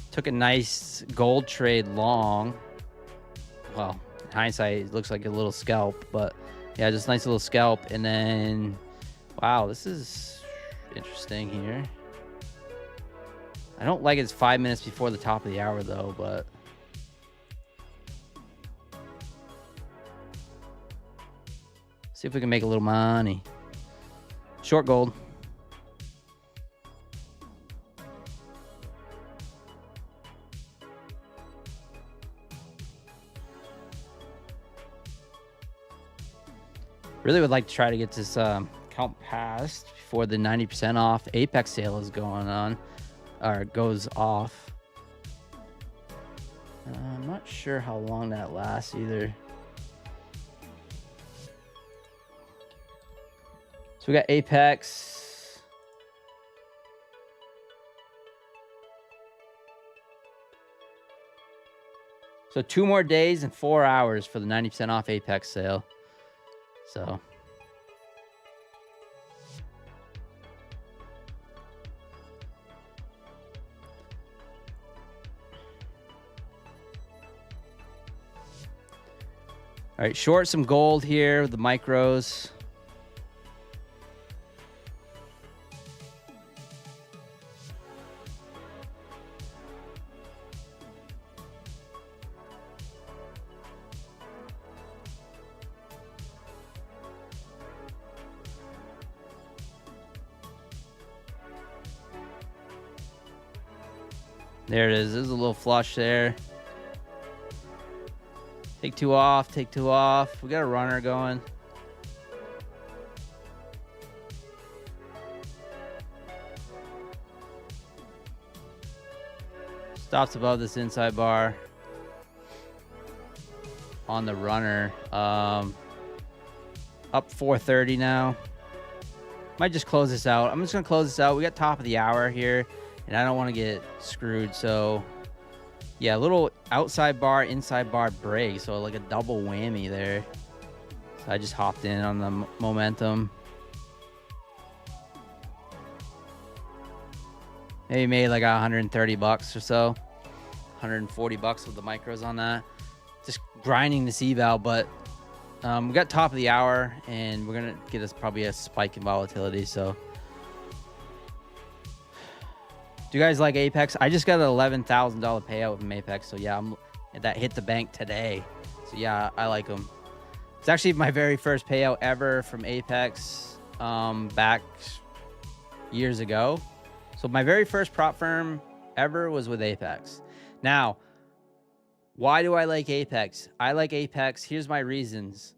Took a nice gold trade long. Well, in hindsight, it looks like a little scalp, but yeah, just nice little scalp. And then, wow, this is interesting here. I don't like it's 5 minutes before the top of the hour though, but see if we can make a little money. Short gold. Really would like to try to get this count passed before the 90% off Apex sale is going on, or goes off. I'm not sure how long that lasts either. So we got Apex. So 2 more days and 4 hours for the 90% off Apex sale. So all right, short some gold here with the micros. There it is. There's a little flush there. Take two off. Take two off. We got a runner going. Stops above this inside bar on the runner. Up 430 now. Might just close this out. I'm just gonna close this out. We got top of the hour here, and I don't want to get screwed. So yeah, a little outside bar, inside bar break. So like a double whammy there. So I just hopped in on the momentum. Maybe made like $130 or so. $140 with the micros on that. Just grinding this eval, but we got top of the hour, and we're gonna get us probably a spike in volatility. So, do you guys like Apex? I just got an $11,000 payout from Apex. So yeah, that hit the bank today. So yeah, I like them. It's actually my very first payout ever from Apex back years ago. So my very first prop firm ever was with Apex. Now, why do I like Apex? I like Apex. Here's my reasons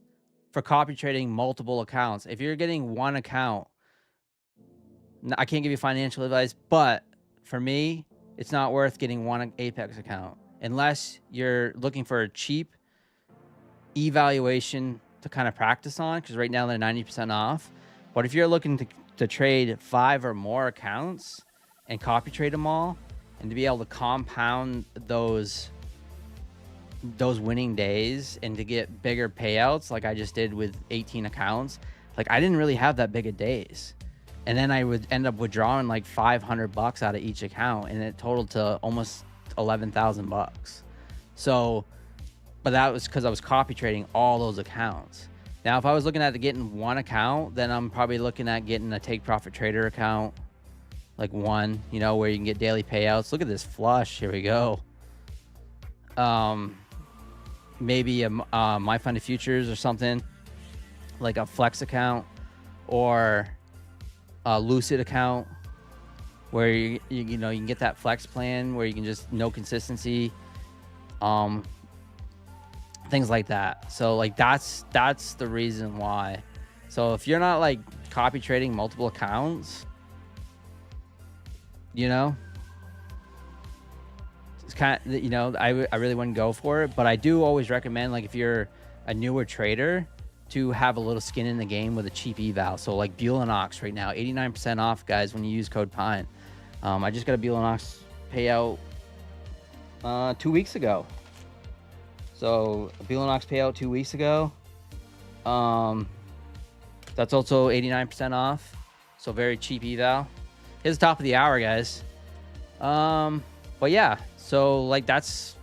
for copy trading multiple accounts. If you're getting one account, I can't give you financial advice, but for me, it's not worth getting one Apex account unless you're looking for a cheap evaluation to kind of practice on, because right now they're 90% off. But if you're looking to trade 5 or more accounts and copy trade them all, and to be able to compound those winning days and to get bigger payouts like I just did with 18 accounts, like I didn't really have that big of days. And then I would end up withdrawing like $500 out of each account, and it totaled to almost $11,000. So, but that was because I was copy trading all those accounts. Now, if I was looking at getting one account, then I'm probably looking at getting a take profit trader account, like one, you know, where you can get daily payouts. Look at this flush. Here we go. Maybe a My Funded Futures or something, like a Flex account or a Lucid account, where you know you can get that Flex plan where you can just no consistency, things like that. So like that's the reason why. So if you're not like copy trading multiple accounts, you know, it's kind of, you know, I really wouldn't go for it. But I do always recommend, like if you're a newer trader, to have a little skin in the game with a cheap eval. So like Buell and Ox right now, 89% off, guys, when you use code PINE. I just got a Buell and Ox payout 2 weeks ago. So a Buell and Ox payout 2 weeks ago. That's also 89% off. So very cheap eval. Here's the top of the hour, guys. But yeah, so like that's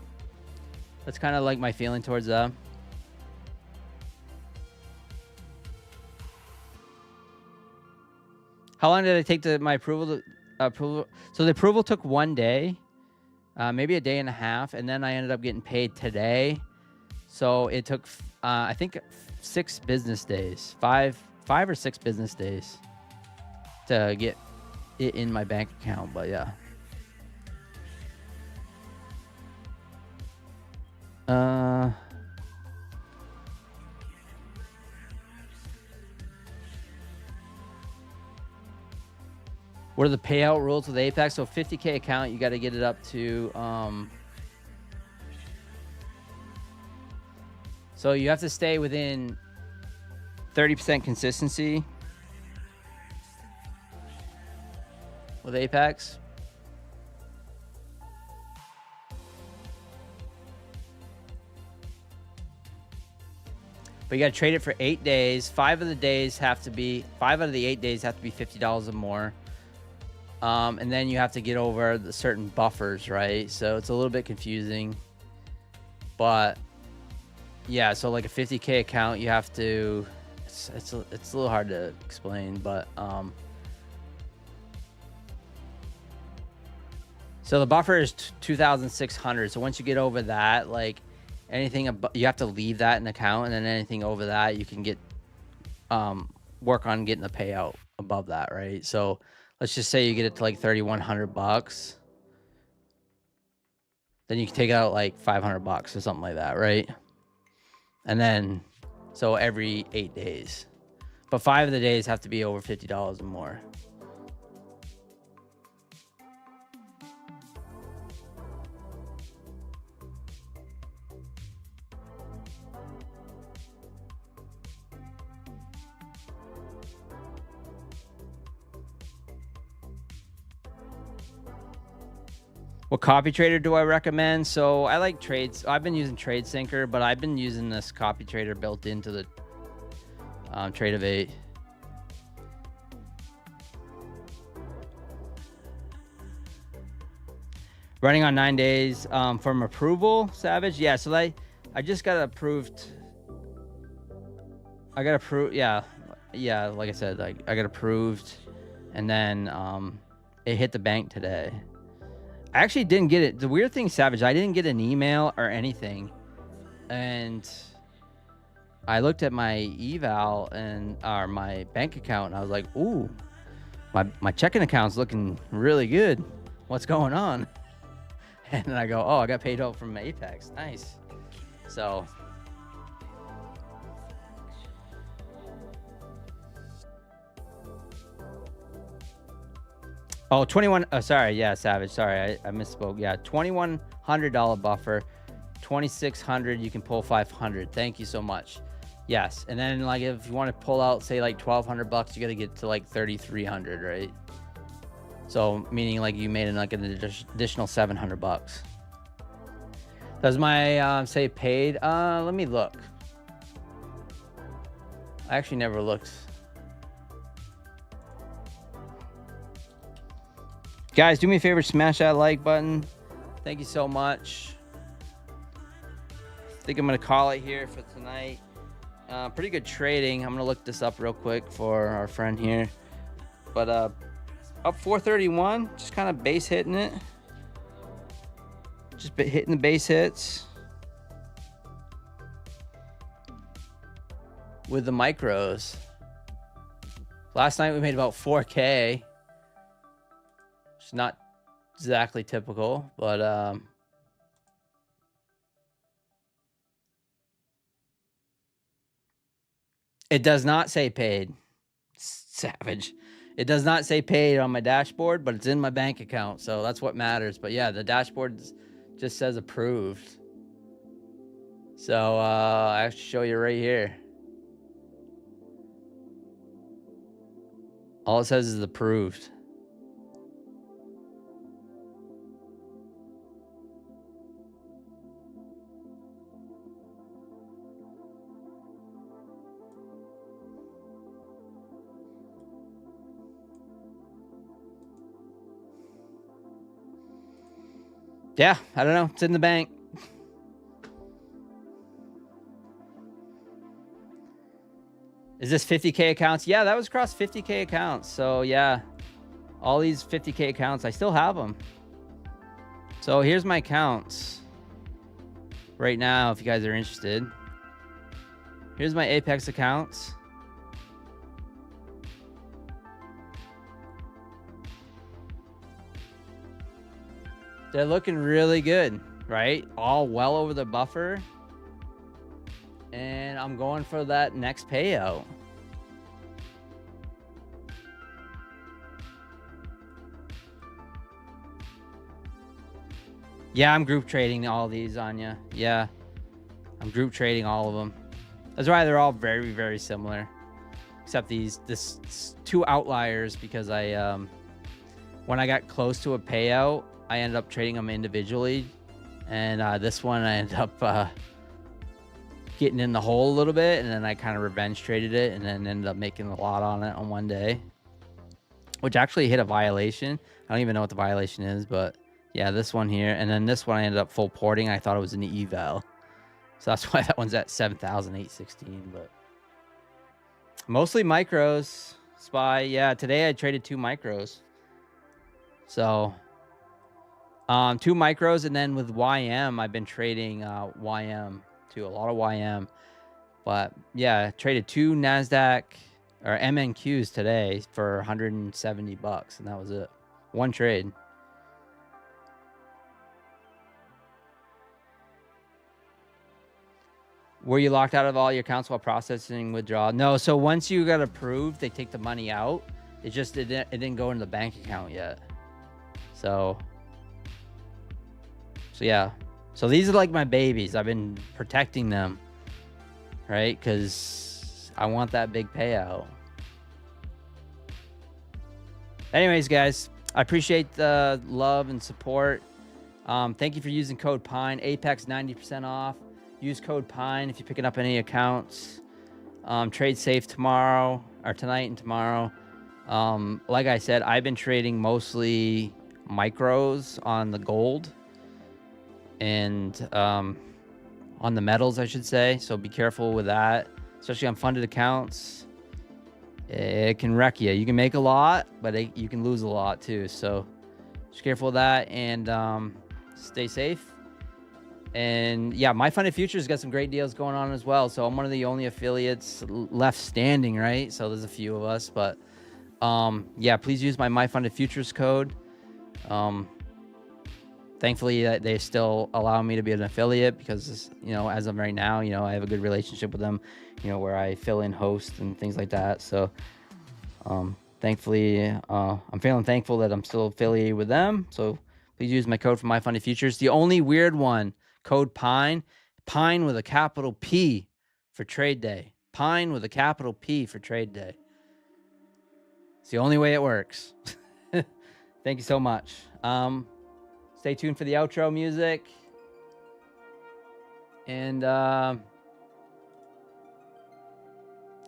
kind of like my feeling towards them. How long did it take my approval? So the approval took 1 day, maybe a day and a half, and then I ended up getting paid today. So it took, I think, 6 business days, five or 6 business days to get it in my bank account. But yeah. What are the payout rules with Apex? So 50K account, you got to get it up to, so you have to stay within 30% consistency with Apex. But you got to trade it for 8 days. 5 of the 8 days have to be $50 or more. And then you have to get over the certain buffers, right? So it's a little bit confusing. But yeah, so like a 50K account, you have to, it's a little hard to explain, but so the buffer is 2,600. So once you get over that, like anything you have to leave that in account, and then anything over that you can get work on getting the payout above that, right? So let's just say you get it to like $3,100, then you can take out like $500 or something like that, right? And then so every 8 days, but 5 of the days have to be over $50 or more. What copy trader do I recommend? So I like trades. I've been using TradeSync, but I've been using this copy trader built into the Trade of 8. Running on 9 days from approval, Savage. Yeah, so I just got approved. I got approved. Yeah, like I said, I got approved, and then it hit the bank today. I actually didn't get it. The weird thing, Savage, I didn't get an email or anything, and I looked at my eval or my bank account, and I was like, "Ooh, my checking account's looking really good. What's going on?" And then I go, "Oh, I got paid out from Apex. Nice." So. Oh, 21. Oh, sorry. Yeah, Savage. Sorry, I misspoke. Yeah, $2,100 buffer, 2,600. You can pull 500. Thank you so much. Yes, and then like if you want to pull out, say like $1,200, you got to get to like 3,300, right? So meaning like you made like an additional $700. Does my say paid? Let me look. I actually never looked. Guys, do me a favor, smash that like button. Thank you so much. I think I'm gonna call it here for tonight. Pretty good trading. I'm gonna look this up real quick for our friend here. But up 431, just kind of base hitting it. Just hitting the base hits with the micros. Last night we made about 4K. It's not exactly typical, but it does not say paid. Savage. It does not say paid on my dashboard, but it's in my bank account, so that's what matters. But yeah, the dashboard just says approved. So I'll show you right here. All it says is approved. Yeah, I don't know. It's in the bank. Is this 50K accounts? Yeah, that was across 50K accounts. So yeah, all these 50K accounts, I still have them. So here's my accounts right now, if you guys are interested. Here's my Apex accounts. They're looking really good, right? All well over the buffer. And I'm going for that next payout. Yeah, I'm group trading all these, Anya. Yeah, I'm group trading all of them. That's why they're all very, very similar. Except this two outliers, because when I got close to a payout, I ended up trading them individually, and this one I ended up getting in the hole a little bit, and then I kind of revenge traded it, and then ended up making a lot on it on one day, which actually hit a violation. I don't even know what the violation is, but yeah, this one here, and then this one I ended up full porting. I thought it was an eval, so that's why that one's at 7,816. But mostly micros. SPY. Yeah, today I traded 2 micros. So 2 micros, and then with YM, I've been trading YM too, a lot of YM. But yeah, traded 2 Nasdaq or MNQs today for $170, and that was it. One trade. Were you locked out of all your accounts while processing withdrawal? No. So once you got approved, they take the money out. It didn't go into the bank account yet. So yeah. So these are like my babies. I've been protecting them, right? Because I want that big payout. Anyways, guys, I appreciate the love and support. Thank you for using code PINE. Apex 90% off. Use code PINE if you're picking up any accounts. Trade safe tomorrow, or tonight and tomorrow. Like I said, I've been trading mostly micros on the gold and on the metals, I should say. So be careful with that, especially on funded accounts. It can wreck you. You can make a lot, but you can lose a lot too. So just careful of that, and stay safe. And yeah, My Funded Futures got some great deals going on as well. So I'm one of the only affiliates left standing, right? So there's a few of us, but yeah, please use my Funded Futures code. Thankfully, they still allow me to be an affiliate because, you know, as of right now, you know, I have a good relationship with them, you know, where I fill in host and things like that. So thankfully, I'm feeling thankful that I'm still affiliated with them. So please use my code for My Funded Futures. The only weird one, code PINE, PINE with a capital P for trade day. PINE with a capital P for trade day. It's the only way it works. Thank you so much. Stay tuned for the outro music. And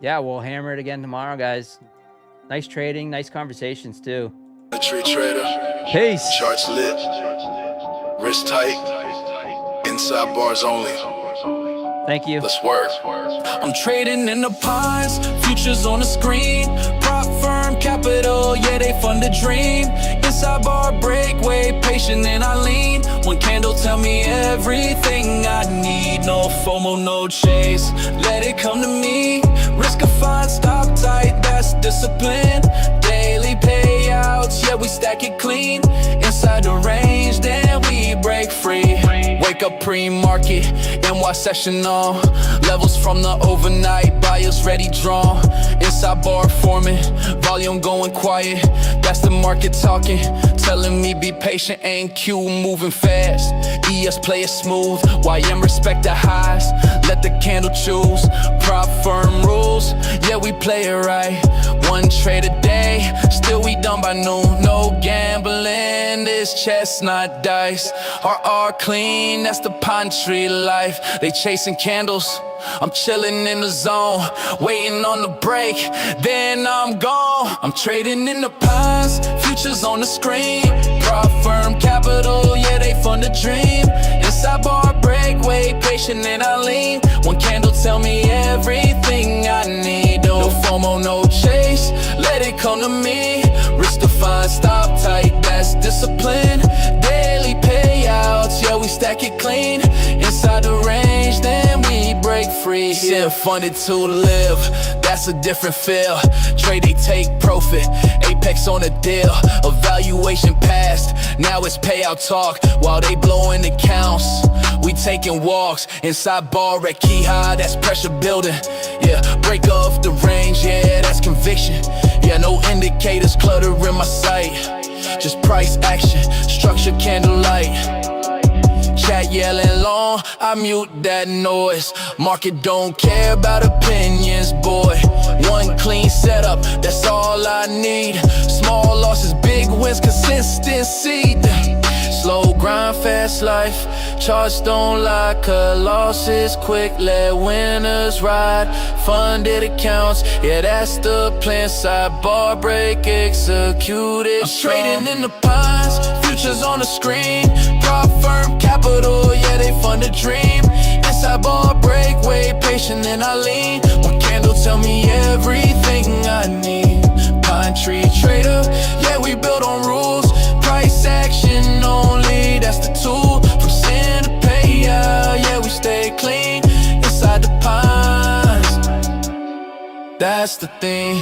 yeah, we'll hammer it again tomorrow, guys. Nice trading, nice conversations too. Tree trader. Peace. Charts lit. Wrist tight. Inside bars only. Thank you. Let's work. I'm trading in the pines, futures on the screen. Prop firm capital, yeah, they fund the dream. Inside bar breakaway, patient and I lean. One candle tell me everything I need. No FOMO, no chase, let it come to me. Risk a fine, stop tight, that's discipline. Daily payouts, yeah, we stack it clean. Inside the range, then we break free. Wake up pre-market, NY session on. Levels from the overnight, buyers ready drawn. Inside bar forming, volume going quiet. That's the market talking, telling me be patient. Ain't Q moving fast, ES play it smooth. YM respect the highs, let the candle choose. Prop firm rules, yeah we play it right. One trade a day, still we done by noon. No gambling, this chestnut dice. RR clean, that's the pine tree life. They chasing candles, I'm chilling in the zone, waiting on the break, then I'm gone. I'm trading in the pines, futures on the screen. Prop firm capital, yeah they fund the dream. Inside bar breakaway, patient and I lean. One candle tell me everything I need. No FOMO, no chase, let it come to me. Risk defined, stop tight, that's discipline. Daily payouts, yeah we stack it clean. Inside the range, then we break free. Yeah, funded to live, that's a different feel. Trade, they take profit, Apex on a deal. Evaluation passed, now it's payout talk. While they blowing accounts, we taking walks. Inside bar at key high, that's pressure building. Yeah, break off the range, yeah, that's conviction. Yeah, no indicators cluttering my sight. Just price action, structure candlelight. Chat yelling long, I mute that noise. Market don't care about opinions, boy. One clean setup, that's all I need. Small losses, big wins, consistency. Slow grind, fast life. Charts don't lie, cut losses quick, let winners ride. Funded accounts, yeah that's the plan. Side bar break, executed. I'm trading in the pines, futures on the screen. Prop firm capital, yeah they fund a dream. Inside bar breakaway, patient and I lean. One candle tell me everything I need. Pine tree trader, yeah we build on rules. Price action only, that's the tool. From sin to payout, yeah we stay clean. Inside the pines, that's the thing.